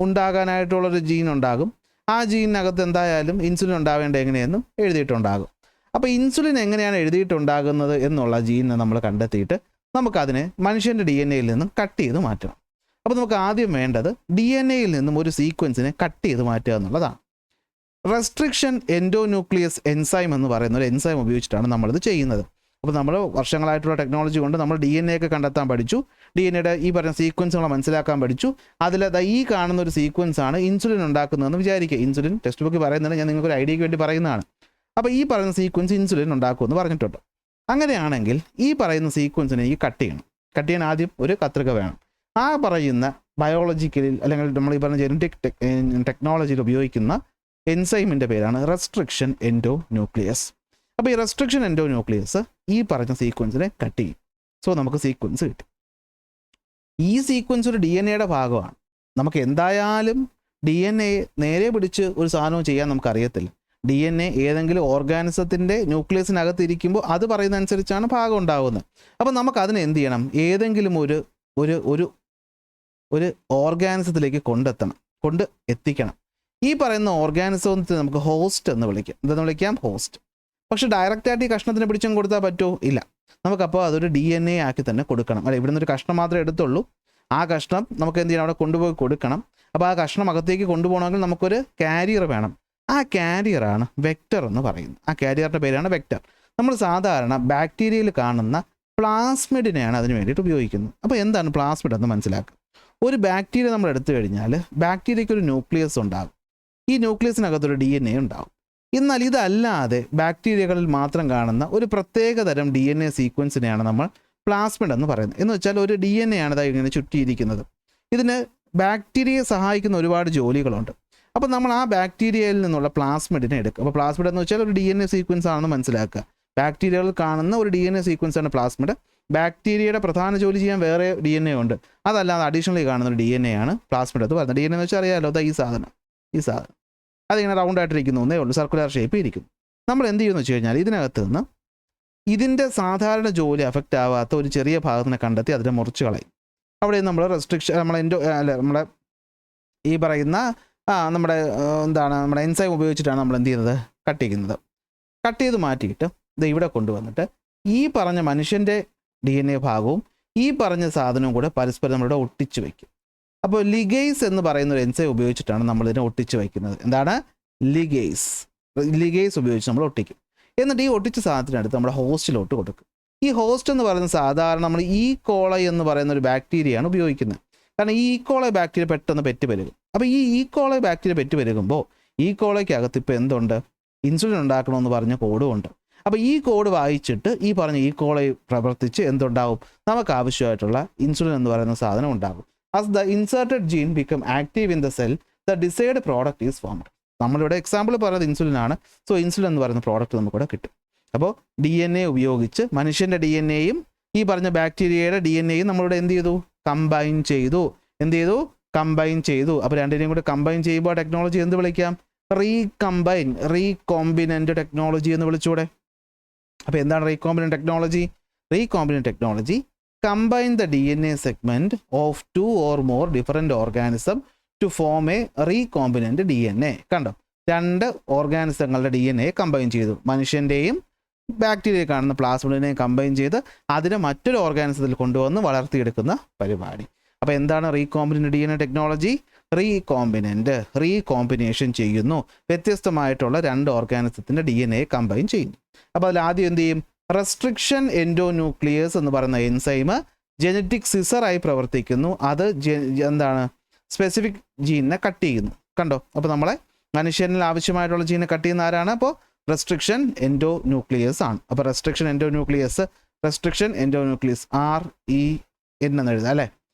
ഉണ്ടാകാനായിട്ടുള്ളൊരു ജീൻ ഉണ്ടാകും. ആ ജീനിനകത്ത് എന്തായാലും ഇൻസുലിൻ ഉണ്ടാവേണ്ടത് എങ്ങനെയെന്നും എഴുതിയിട്ടുണ്ടാകും. അപ്പോൾ ഇൻസുലിൻ എങ്ങനെയാണ് എഴുതിയിട്ടുണ്ടാകുന്നത് എന്നുള്ള ജീനിനെ നമ്മൾ കണ്ടെത്തിയിട്ട് നമുക്കതിനെ മനുഷ്യൻ്റെ DNA നിന്നും കട്ട് ചെയ്ത് മാറ്റണം. അപ്പോൾ നമുക്ക് ആദ്യം വേണ്ടത് DNA നിന്നും ഒരു സീക്വൻസിനെ കട്ട് ചെയ്ത് മാറ്റുക എന്നുള്ളതാണ്. റെസ്ട്രിക്ഷൻ എൻഡോന്യൂക്ലിയസ് എൻസൈം എന്ന് പറയുന്ന ഒരു എൻസൈം ഉപയോഗിച്ചിട്ടാണ് നമ്മളിത് ചെയ്യുന്നത്. അപ്പോൾ നമ്മൾ വർഷങ്ങളായിട്ടുള്ള ടെക്നോളജി കൊണ്ട് നമ്മൾ DNA ഒക്കെ കണ്ടെത്താൻ പഠിച്ചു. DNAയുടെ ഈ പറഞ്ഞ സീക്വൻസുകൾ മനസ്സിലാക്കാൻ പഠിച്ചു. അതിൽ ഈ കാണുന്ന ഒരു സീക്വൻസാണ് ഇൻസുലിൻ ഉണ്ടാക്കുന്നതെന്ന് വിചാരിക്കുക. ഇൻസുലിൻ ടെക്സ്റ്റ് ബുക്കിൽ പറയുന്നത് ഞാൻ നിങ്ങൾക്ക് ഒരു ഐഡിയയ്ക്ക് വേണ്ടി പറയുന്നതാണ്. അപ്പോൾ ഈ പറയുന്ന സീക്വൻസ് ഇൻസുലിൻ ഉണ്ടാക്കുമെന്ന് പറഞ്ഞിട്ടുണ്ട്. അങ്ങനെയാണെങ്കിൽ ഈ പറയുന്ന സീക്വൻസിനെ കട്ട് ചെയ്യണം. കട്ട് ചെയ്യാൻ ആദ്യം ഒരു കത്രിക വേണം. ആ പറയുന്ന ബയോളജിക്കലിൽ അല്ലെങ്കിൽ നമ്മൾ ഈ പറഞ്ഞ ജെനറ്റിക് ടെക്നോളജിയിൽ ഉപയോഗിക്കുന്ന എൻസൈമിൻ്റെ പേരാണ് റെസ്ട്രിക്ഷൻ എൻഡോന്യൂക്ലിയസ്. അപ്പോൾ ഈ റെസ്ട്രിക്ഷൻ എൻഡോന്യൂക്ലിയസ് ഈ പറഞ്ഞ സീക്വൻസിനെ കട്ട് ചെയ്യും. സോ നമുക്ക് സീക്വൻസ് കിട്ടും. ഈ സീക്വൻസ് ഒരു DNA ഭാഗമാണ്. നമുക്ക് എന്തായാലും DNA നേരെ പിടിച്ച് ഒരു സാധനവും ചെയ്യാൻ നമുക്കറിയത്തില്ല. DNA ഏതെങ്കിലും ഓർഗാനിസത്തിൻ്റെ ന്യൂക്ലിയസിനകത്ത് ഇരിക്കുമ്പോൾ അത് പറയുന്ന അനുസരിച്ചാണ് ഭാഗം ഉണ്ടാകുന്നത്. അപ്പോൾ നമുക്ക് അതിനെ എന്ത് ചെയ്യണം? ഏതെങ്കിലും ഒരു ഒരു ഒരു ഒരു ഓർഗാനിസത്തിലേക്ക് കൊണ്ട് എത്തിക്കണം. ഈ പറയുന്ന ഓർഗാനിസത്തെ നമുക്ക് ഹോസ്റ്റ് എന്ന് വിളിക്കാം. എന്തെന്ന് വിളിക്കാം? ഹോസ്റ്റ്. പക്ഷേ ഡയറക്റ്റായിട്ട് ഈ കഷ്ണത്തിന് പിടിച്ചും കൊടുത്താൽ പറ്റുമോ? ഇല്ല. നമുക്കപ്പോൾ അതൊരു DNA ആക്കി തന്നെ കൊടുക്കണം. അല്ല, ഇവിടെ നിന്നൊരു കഷ്ണം മാത്രമേ എടുത്തുള്ളൂ. ആ കഷ്ണം നമുക്ക് എന്ത് ചെയ്യണം? അവിടെ കൊണ്ടുപോയി കൊടുക്കണം. അപ്പോൾ ആ കഷ്ണം അകത്തേക്ക് കൊണ്ടുപോകണമെങ്കിൽ നമുക്കൊരു കാരിയർ വേണം. ആ കാരിയറാണ് വെക്റ്റർ എന്ന് പറയുന്നത്. ആ കാരിയറിൻ്റെ പേരാണ് വെക്റ്റർ. നമ്മൾ സാധാരണ ബാക്ടീരിയയിൽ കാണുന്ന പ്ലാസ്മിഡിനെയാണ് അതിന് വേണ്ടിയിട്ട് ഉപയോഗിക്കുന്നത്. അപ്പോൾ എന്താണ് പ്ലാസ്മിഡ് എന്ന് മനസ്സിലാക്കുക. ഒരു ബാക്ടീരിയ നമ്മൾ എടുത്തു കഴിഞ്ഞാൽ ബാക്ടീരിയയ്ക്ക് ഒരു ന്യൂക്ലിയസ് ഉണ്ടാകും. ഈ ന്യൂക്ലിയസിനകത്തൊരു DNA ഉണ്ടാകും. എന്നാൽ ഇതല്ലാതെ ബാക്ടീരിയകളിൽ മാത്രം കാണുന്ന ഒരു പ്രത്യേക തരം DNA സീക്വൻസിനെയാണ് നമ്മൾ പ്ലാസ്മിഡ് എന്ന് പറയുന്നത്. എന്ന് വെച്ചാൽ ഒരു DNA ആണ് ഇങ്ങനെ ചുറ്റിയിരിക്കുന്നത്. ഇതിന് ബാക്ടീരിയയെ സഹായിക്കുന്ന ഒരുപാട് ജോലികളുണ്ട്. അപ്പോൾ നമ്മൾ ആ ബാക്ടീരിയയിൽ നിന്നുള്ള പ്ലാസ്മിഡിനെ എടുക്കും. അപ്പോൾ പ്ലാസ്മിഡ് എന്ന് വെച്ചാൽ ഒരു DNA സീക്വൻസ് ആണെന്ന് മനസ്സിലാക്കുക. ബാക്ടീരിയകളിൽ കാണുന്ന ഒരു DNA സീക്വൻസാണ് പ്ലാസ്മിഡ്. ബാക്ടീരിയയുടെ പ്രധാന ജോലി ചെയ്യാൻ വേറെ DNA ഉണ്ട്. അതല്ലാതെ അഡീഷണലി കാണുന്ന ഒരു DNA ആണ് പ്ലാസ്മിഡ് എന്ന് പറയുന്നത്. DNA എന്ന് വെച്ചാൽ അറിയാമല്ലോ, ഈ സാധനം അതിങ്ങനെ റൗണ്ടായിട്ടിരിക്കുന്നു എന്നേ ഉള്ളൂ, സർക്കുലർ ഷേപ്പിൽ ഇരിക്കുന്നു. നമ്മൾ എന്ത് ചെയ്യുമെന്ന് വെച്ച് കഴിഞ്ഞാൽ ഇതിനകത്ത് നിന്ന് ഇതിൻ്റെ സാധാരണ ജോലി അഫക്റ്റ് ആവാത്ത ഒരു ചെറിയ ഭാഗത്തിനെ കണ്ടെത്തി അതിനെ മുറിച്ച് കളയും. അവിടെ നമ്മൾ റെസ്ട്രിക്ഷൻ നമ്മുടെ ഈ പറയുന്ന നമ്മുടെ എൻസൈം ഉപയോഗിച്ചിട്ടാണ് നമ്മൾ എന്ത് ചെയ്യുന്നത്? കട്ട് ചെയ്ത് മാറ്റിയിട്ട് ഇത് ഇവിടെ കൊണ്ടുവന്നിട്ട് ഈ പറഞ്ഞ മനുഷ്യൻ്റെ DNA ഭാഗവും ഈ പറഞ്ഞ സാധനവും കൂടെ പരസ്പരം നമ്മളിവിടെ ഒട്ടിച്ച് വയ്ക്കും. അപ്പോൾ ലിഗേസ് എന്ന് പറയുന്ന ഒരു എൻസൈം ഉപയോഗിച്ചിട്ടാണ് നമ്മളിതിനെ ഒട്ടിച്ച് വയ്ക്കുന്നത്. എന്താണ്? ലിഗേസ് ഉപയോഗിച്ച് നമ്മൾ ഒട്ടിക്കും. എന്നിട്ട് ഈ ഒട്ടിച്ച സാധനത്തിനടുത്ത് നമ്മുടെ ഹോസ്റ്റിലോട്ട് കൊടുക്കും. ഈ ഹോസ്റ്റ് എന്ന് പറയുന്ന സാധാരണ നമ്മൾ കോളൈ എന്ന് പറയുന്ന ഒരു ബാക്ടീരിയയാണ് ഉപയോഗിക്കുന്നത്. കാരണം ഈ കോളൈ ബാക്ടീരിയ പെട്ടെന്ന് പെറ്റ് പെരുകും. അപ്പോൾ ഈ കോളൈ ബാക്ടീരിയ പെറ്റ് പെരുകുമ്പോൾ ഈ കോളയ്ക്കകത്ത് ഇപ്പോൾ എന്തുണ്ട്? ഇൻസുലിൻ ഉണ്ടാക്കണമെന്ന് പറഞ്ഞ കോഡും ഉണ്ട്. അപ്പോൾ ഈ കോഡ് വായിച്ചിട്ട് ഈ പറഞ്ഞ കോളൈ പ്രവർത്തിച്ച് എന്തുണ്ടാവും? നമുക്ക് ആവശ്യമായിട്ടുള്ള ഇൻസുലിൻ എന്ന് പറയുന്ന സാധനം ഉണ്ടാകും. As the inserted gene become active in the cell, the desired product is formed. നമ്മളിവിടെ എക്സാമ്പിൾ പറയുന്നത് ഇൻസുലിനാണ്. സോ ഇൻസുലിൻ എന്ന് പറയുന്ന പ്രോഡക്റ്റ് നമുക്കിവിടെ കിട്ടും. അപ്പോൾ DNA ഉപയോഗിച്ച് മനുഷ്യൻ്റെ DNAയും ഈ പറഞ്ഞ ബാക്ടീരിയയുടെ DNAയും നമ്മളിവിടെ എന്ത് ചെയ്തു? കമ്പൈൻ ചെയ്തു. അപ്പോൾ രണ്ടിനെയും കൂടെ കമ്പൈൻ ചെയ്യുമ്പോൾ ടെക്നോളജി എന്ത് വിളിക്കാം? റീകോമ്പിനൻ്റ് ടെക്നോളജി എന്ന് വിളിച്ചൂടെ? അപ്പോൾ എന്താണ് recombinant technology? Recombinant technology combine the DNA segment of 2 or more different organisms to form a recombinant DNA. കണ്ടോ, 2 ഓർഗാനിസങ്ങളുടെ DNA കമ്പൈൻ ചെയ്തു. മനുഷ്യൻ്റെയും ബാക്ടീരിയ കാണുന്ന പ്ലാസ്മിഡിനെ കമ്പൈൻ ചെയ്ത് അതിനെ മറ്റൊരു ഓർഗാനിസത്തിൽ കൊണ്ടുവന്ന് വളർത്തിയെടുക്കുന്ന പരിപാടി. അപ്പോൾ എന്താണ് റീകോമ്പിനൻ്റ് DNA ടെക്നോളജി? റീകോമ്പിനേഷൻ ചെയ്യുന്നു, വ്യത്യസ്തമായിട്ടുള്ള 2 ഓർഗാനിസത്തിൻ്റെ DNA കമ്പൈൻ ചെയ്യുന്നു. അപ്പോൾ അതിൽ ആദ്യം എന്ത് ചെയ്യും? റെസ്ട്രിക്ഷൻ എൻഡോന്യൂക്ലിയസ് എന്ന് പറയുന്ന എൻസൈം ജനറ്റിക് സിസറായി പ്രവർത്തിക്കുന്നു. അത് എന്താണ്? സ്പെസിഫിക് ജീനിനെ കട്ട് ചെയ്യുന്നു. കണ്ടോ, അപ്പോൾ നമ്മളെ മനുഷ്യനിൽ ആവശ്യമായിട്ടുള്ള ജീനെ കട്ട് ചെയ്യുന്ന ആരാണ്? അപ്പോൾ റെസ്ട്രിക്ഷൻ എൻഡോന്യൂക്ലിയസ് ആണ്. അപ്പോൾ റെസ്ട്രിക്ഷൻ എൻഡോന്യൂക്ലിയസ് REN എന്ന് എഴുതാം അല്ലേ.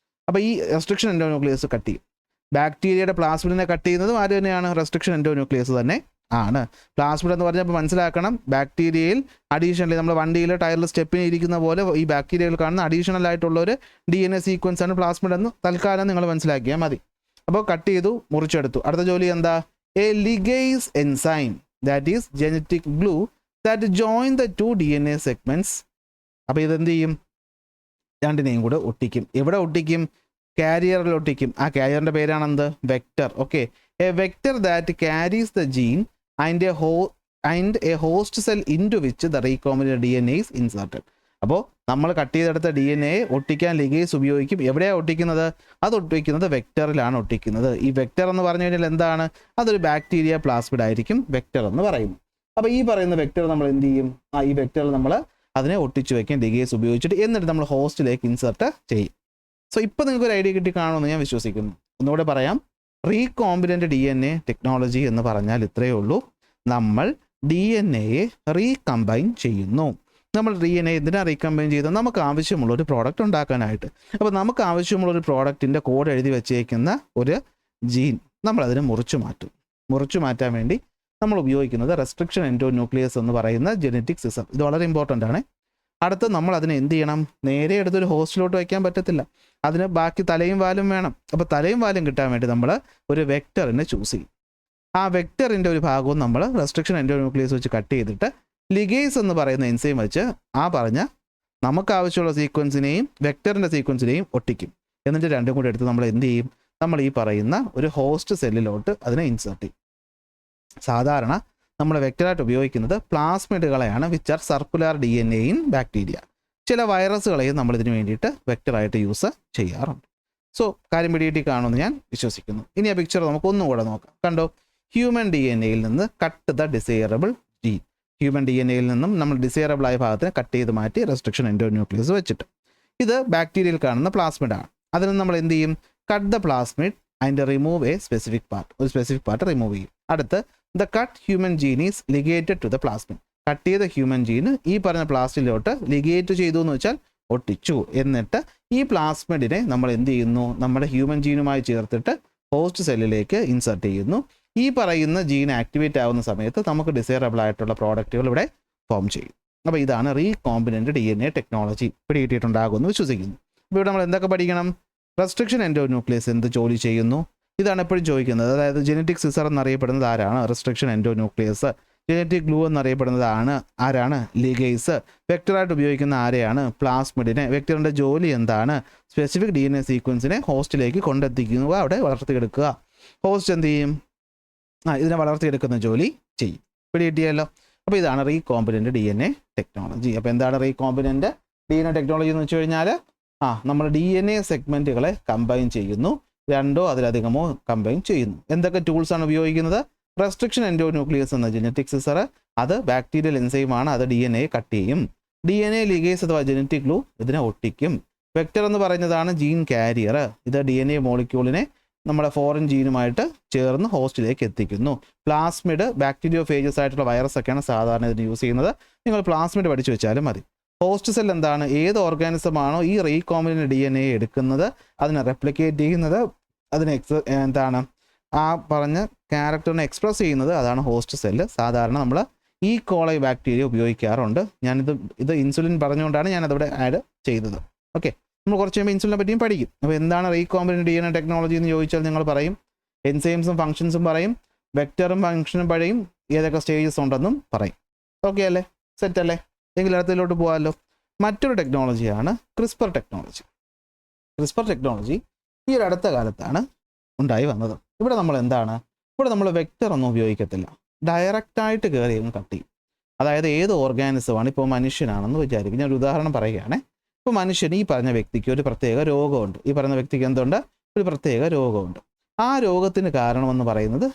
അപ്പോൾ ഈ റെസ്ട്രിക്ഷൻ എൻഡോന്യൂക്ലിയസ് കട്ട് ചെയ്യും. ബാക്ടീരിയയുടെ പ്ലാസ്മിഡിനെ കട്ട് ചെയ്യുന്നതും ആര് തന്നെയാണ്? റെസ്ട്രിക്ഷൻ എൻഡോന്യൂക്ലിയസ് തന്നെ ആണ്. പ്ലാസ്മിഡ് എന്ന് പറഞ്ഞപ്പോൾ മനസ്സിലാക്കണം, ബാക്ടീരിയയിൽ അഡീഷണലി നമ്മൾ വണ്ടിയിൽ ടയറിൽ സ്റ്റെപ്പിന് ഇരിക്കുന്ന പോലെ ഈ ബാക്ടീരിയയിൽ കാണുന്ന അഡീഷണൽ ആയിട്ടുള്ള ഒരു DNA സീക്വൻസ് ആണ് പ്ലാസ്മിഡ് എന്ന് തൽക്കാലം നിങ്ങൾ മനസ്സിലാക്കിയാൽ മതി. അപ്പോൾ കട്ട് ചെയ്തു, മുറിച്ചെടുത്തു. അടുത്ത ജോലി എന്താ? A ligase enzyme that is genetic glue that join the 2 DNA segments. അപ്പോൾ ഇതെന്ത് ചെയ്യും? രണ്ടിനെയും കൂടെ ഒട്ടിക്കും. എവിടെ ഒട്ടിക്കും? കാരിയറിൽ ഒട്ടിക്കും. ആ കാരിയറിൻ്റെ പേരാണെന്ത്? Vector. Okay, a vector that carries the gene and a host cell into which the recombinant DNA is inserted. അപ്പോൾ നമ്മൾ കട്ട് ചെയ്തെടുത്ത DNA ഒട്ടിക്കാൻ ലിഗേസ് ഉപയോഗിക്കും. എവിടെയാണ് ഒട്ടിക്കുന്നത്? അത് ഒട്ടിക്കുന്നത് വെക്റ്ററിലാണ് ഒട്ടിക്കുന്നത്. ഈ വെക്റ്റർ എന്ന് പറഞ്ഞു കഴിഞ്ഞാൽ എന്താണ്? അതൊരു ബാക്ടീരിയ പ്ലാസ്മിഡ് ആയിരിക്കും വെക്റ്റർ എന്ന് പറയുന്നത്. അപ്പോൾ ഈ പറയുന്ന വെക്റ്റർ നമ്മൾ എന്ത് ചെയ്യും? ഈ വെക്റ്റർ നമ്മൾ അതിനെ ഒട്ടിച്ചു വയ്ക്കും ലിഗേസ് ഉപയോഗിച്ചിട്ട്. എന്നിട്ട് നമ്മൾ ഹോസ്റ്റിലേക്ക് ഇൻസർട്ട് ചെയ്യും. സോ ഇപ്പോൾ നിങ്ങൾക്ക് ഒരു ഐഡിയ കിട്ടി കാണുമെന്ന് ഞാൻ വിശ്വസിക്കുന്നു. ഒന്നുകൂടെ പറയാം, റീകോമ്പിനൻ്റ് DNA ടെക്നോളജി എന്ന് പറഞ്ഞാൽ ഇത്രയേ ഉള്ളൂ. നമ്മൾ DNAയെ റീകമ്പൈൻ ചെയ്യുന്നു. നമ്മൾ DNA എന്തിനാണ് റീകമ്പൈൻ ചെയ്തത്? നമുക്ക് ആവശ്യമുള്ളൊരു പ്രോഡക്റ്റ് ഉണ്ടാക്കാനായിട്ട്. അപ്പോൾ നമുക്ക് ആവശ്യമുള്ളൊരു പ്രോഡക്റ്റിൻ്റെ കോഡ് എഴുതി വെച്ചേക്കുന്ന ഒരു ജീൻ നമ്മളതിനെ മുറിച്ചു മാറ്റും. മുറിച്ചു മാറ്റാൻ വേണ്ടി നമ്മൾ ഉപയോഗിക്കുന്നത് റെസ്ട്രിക്ഷൻ എൻഡോന്യൂക്ലിയസ് എന്ന് പറയുന്ന ജനറ്റിക് സിസ്റ്റം. ഇത് വളരെ ഇമ്പോർട്ടൻ്റ് ആണ്. അടുത്ത് നമ്മൾ അതിനെ എന്ത് ചെയ്യണം? നേരെ എടുത്തൊരു ഹോസ്റ്റിലോട്ട് വയ്ക്കാൻ പറ്റത്തില്ല. അതിന് ബാക്കി തലയും വാലും വേണം. അപ്പോൾ തലയും വാലും കിട്ടാൻ വേണ്ടി നമ്മൾ ഒരു വെക്റ്ററിനെ ചൂസ് ചെയ്യും. ആ വെക്റ്ററിൻ്റെ ഒരു ഭാഗവും നമ്മൾ റെസ്ട്രിക്ഷൻ എൻഡോന്യൂക്ലിയസ് വെച്ച് കട്ട് ചെയ്തിട്ട് ലിഗേസ് എന്ന് പറയുന്ന എൻസൈം വെച്ച് ആ പറഞ്ഞ നമുക്ക് ആവശ്യമുള്ള സീക്വൻസിനെയും വെക്റ്ററിൻ്റെ സീക്വൻസിനെയും ഒട്ടിക്കും. എന്നിട്ട് രണ്ടും കൂടി എടുത്ത് നമ്മൾ എന്ത് ചെയ്യും? നമ്മൾ ഈ പറയുന്ന ഒരു ഹോസ്റ്റ് സെല്ലിലോട്ട് അതിനെ ഇൻസർട്ട് ചെയ്യും. സാധാരണ നമ്മൾ വെക്റ്ററായിട്ട് ഉപയോഗിക്കുന്നത് പ്ലാസ്മിഡുകളെയാണ്, which are circular DNA in bacteria. ചില വൈറസുകളെയും നമ്മൾ ഇതിന് വേണ്ടിയിട്ട് വെക്റ്ററായിട്ട് യൂസ് ചെയ്യാറുണ്ട്. സോ കാര്യം പിടികിട്ടി കാണുമെന്ന് ഞാൻ വിശ്വസിക്കുന്നു. ഇനി ആ പിക്ചർ നമുക്ക് ഒന്നും കൂടെ നോക്കാം. കണ്ടോ, ഹ്യൂമൻ DNAയിൽ നിന്ന് cut the desirable gene. Human DNAയിൽ നിന്നും നമ്മൾ ഡിസൈറബിൾ ആയ ഭാഗത്തിന് കട്ട് ചെയ്ത് മാറ്റി റെസ്ട്രിക്ഷൻ എൻഡോന്യൂക്ലിയസ് വെച്ചിട്ട്. ഇത് ബാക്ടീരിയയിൽ കാണുന്ന പ്ലാസ്മിഡാണ്. അതിന് നമ്മൾ എന്ത് ചെയ്യും? Cut the plasmid and remove a specific part. ഒരു സ്പെസിഫിക് പാർട്ട് റിമൂവ് ചെയ്യും. അടുത്ത് the cut human gene is ligated to the plasmid. Cut ചെയ്ത ഹ്യൂമൻ ജീന് ഈ പറഞ്ഞ പ്ലാസ്മിഡിലോട്ട് ലിഗേറ്റ് ചെയ്തു എന്ന് വെച്ചാൽ ഒട്ടിച്ചു. എന്നിട്ട് ഈ പ്ലാസ്മിഡിനെ നമ്മൾ എന്ത് ചെയ്യുന്നു? നമ്മുടെ ഹ്യൂമൻ ജീനുമായി ചേർത്തിട്ട് ഹോസ്റ്റ് സെല്ലിലേക്ക് ഇൻസർട്ട് ചെയ്യുന്നു. ഈ പറയുന്ന ജീൻ ആക്ടിവേറ്റ് ആവുന്ന സമയത്ത് നമുക്ക് ഡിസൈറബിൾ ആയിട്ടുള്ള പ്രോഡക്റ്റുകൾ ഇവിടെ ഫോം ചെയ്യും. അപ്പോൾ ഇതാണ് റീകോമ്പിനൻ്റ് DNA ടെക്നോളജി. പിടികിട്ടിയിട്ടുണ്ടാകുമെന്ന് വിശ്വസിക്കുന്നു. അപ്പോൾ ഇവിടെ നമ്മൾ എന്തൊക്കെ പഠിക്കണം? റെസ്ട്രിക്ഷൻ എൻഡോന്യൂക്ലിയസ് എന്ത് ജോലി ചെയ്യുന്നു? ഇതാണ് എപ്പോഴും ചോദിക്കുന്നത്. അതായത് ജനറ്റിക് സിസർ എന്നറിയപ്പെടുന്നത് ആരാണ്? Restriction endonuclease. ജനറ്റിക് ഗ്ലൂ എന്നറിയപ്പെടുന്നത് ആരാണ്? ലിഗേസ്. വെക്റ്ററായിട്ട് ഉപയോഗിക്കുന്ന ആരെയാണ്? പ്ലാസ്മിഡിനെ. വെക്റ്ററിൻ്റെ ജോലി എന്താണ്? സ്പെസിഫിക് DNA സീക്വൻസിനെ ഹോസ്റ്റിലേക്ക് കൊണ്ടെത്തിക്കുക, അവിടെ വളർത്തിയെടുക്കുക. ഹോസ്റ്റ് എന്ത് ചെയ്യും? ഇതിനെ വളർത്തിയെടുക്കുന്ന ജോലി ചെയ്യും. പിടികിട്ടിയല്ലോ. അപ്പോൾ ഇതാണ് റീകോമ്പിനൻ്റ് DNA ടെക്നോളജി. അപ്പോൾ എന്താണ് റീകോമ്പിനൻ്റ് DNA ടെക്നോളജി എന്ന് വെച്ച് കഴിഞ്ഞാൽ നമ്മൾ DNA സെഗ്മെൻറ്റുകളെ കമ്പൈൻ ചെയ്യുന്നു. 2 അതിലധികമോ കമ്പൈൻ ചെയ്യുന്നു. എന്തൊക്കെ ടൂൾസാണ് ഉപയോഗിക്കുന്നത്? റെസ്ട്രിക്ഷൻ എൻഡോന്യൂക്ലിയസ് എന്ന ജനറ്റിക് സിസർ, അത് ബാക്ടീരിയൽ എൻസൈമാണ്. അത് DNA കട്ട് ചെയ്യും. DNA ലിഗേസ് അഥവാ ജനറ്റിക് ഗ്ലൂ ഇതിനെ ഒട്ടിക്കും. വെക്റ്റർ എന്ന് പറയുന്നതാണ് ജീൻ കാരിയർ. ഇത് DNA മോളിക്യൂളിനെ നമ്മുടെ ഫോറിൻ ജീനുമായിട്ട് ചേർന്ന് ഹോസ്റ്റിലേക്ക് എത്തിക്കുന്നു. പ്ലാസ്മിഡ് ബാക്ടീരിയോഫേജസ് ആയിട്ടുള്ള വൈറസ് ഒക്കെയാണ് സാധാരണ ഇതിന് യൂസ് ചെയ്യുന്നത്. നിങ്ങൾ പ്ലാസ്മിഡ് പഠിച്ചു വെച്ചാലും മതി. ഹോസ്റ്റ് സെൽ എന്താണ്? ഏത് ഓർഗാനിസമാണോ ഈ റീകോമ്പിനൻ്റ് DNA എടുക്കുന്നത്, അതിനെ റെപ്ലിക്കേറ്റ് ചെയ്യുന്നത്, അതിനെ എന്താണ് ആ പറഞ്ഞ ക്യാരക്ടറിനെ എക്സ്പ്രസ് ചെയ്യുന്നത്, അതാണ് ഹോസ്റ്റ് സെല്ല്. സാധാരണ നമ്മൾ ഈ കോളൈ ബാക്ടീരിയ ഉപയോഗിക്കാറുണ്ട്. ഇത് ഇൻസുലിൻ പറഞ്ഞുകൊണ്ടാണ് ഞാനതവിടെ ആഡ് ചെയ്തത്. ഓക്കെ, നമ്മൾ കുറച്ച് കഴിയുമ്പോൾ ഇൻസുലിനെ പറ്റിയും പഠിക്കും. അപ്പോൾ എന്താണ് റീകോമ്പിനൻ്റ് DNA ടെക്നോളജി എന്ന് ചോദിച്ചാൽ നിങ്ങൾ പറയും എൻസൈംസും ഫംഗ്ഷൻസും പറയും, വെക്റ്ററും ഫംഗ്ഷനും പറയും, ഏതൊക്കെ സ്റ്റേജസ് ഉണ്ടെന്നും പറയും. ഓക്കെ അല്ലേ? സെറ്റ് അല്ലേ? എങ്കിൽ അടുത്തതിലോട്ട് പോകാമല്ലോ. മറ്റൊരു ടെക്നോളജിയാണ് ക്രിസ്പർ ടെക്നോളജി. ക്രിസ്പർ ടെക്നോളജി ഈ ഒരു അടുത്ത കാലത്താണ് ഉണ്ടായി വന്നത്. ഇവിടെ നമ്മൾ വെക്റ്റർ ഒന്നും ഉപയോഗിക്കത്തില്ല, ഡയറക്റ്റായിട്ട് കയറി അങ്ങ് കട്ട് ചെയ്യും. അതായത് ഏത് ഓർഗാനിസമാണ്, ഇപ്പോൾ മനുഷ്യനാണെന്ന് വിചാരിക്കും, ഞാൻ ഒരു ഉദാഹരണം പറയുകയാണെ. ഇപ്പോൾ മനുഷ്യന്, ഈ പറഞ്ഞ വ്യക്തിക്ക് ഒരു പ്രത്യേക രോഗമുണ്ട്. ഈ പറഞ്ഞ വ്യക്തിക്ക് എന്തുണ്ട്? ഒരു പ്രത്യേക രോഗമുണ്ട്. ആ രോഗത്തിന് കാരണമെന്ന് പറയുന്നത്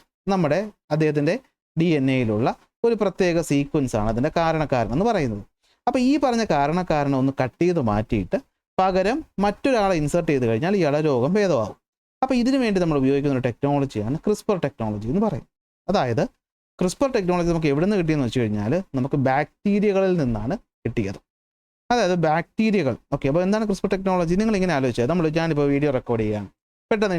അദ്ദേഹത്തിൻ്റെ DNA-യിലുള്ള ഒരു പ്രത്യേക സീക്വൻസ് ആണ് അതിൻ്റെ കാരണക്കാരൻ എന്ന് പറയുന്നത്. അപ്പോൾ ഈ പറഞ്ഞ കാരണക്കാരനെ ഒന്ന് കട്ട് ചെയ്ത് മാറ്റിയിട്ട് പകരം മറ്റൊരാളെ ഇൻസേർട്ട് ചെയ്ത് കഴിഞ്ഞാൽ ഇയാളുടെ രോഗം ഭേദമാകും. അപ്പോൾ ഇതിനു വേണ്ടി നമ്മൾ ഉപയോഗിക്കുന്ന ഒരു ടെക്നോളജിയാണ് ക്രിസ്പർ ടെക്നോളജി എന്ന് പറയും. അതായത് ക്രിസ്പർ ടെക്നോളജി നമുക്ക് എവിടെ നിന്ന് കിട്ടിയെന്ന് വെച്ച് കഴിഞ്ഞാൽ നമുക്ക് ബാക്ടീരിയകളിൽ നിന്നാണ് കിട്ടിയത്. അതായത് ബാക്ടീരിയകൾ. ഓക്കെ, അപ്പോൾ എന്താണ് ക്രിസ്പർ ടെക്നോളജി? നിങ്ങൾ ഇങ്ങനെ ആലോചിച്ചത്, ഞാനിപ്പോൾ വീഡിയോ റെക്കോർഡ് ചെയ്യുകയാണ്, പെട്ടെന്ന്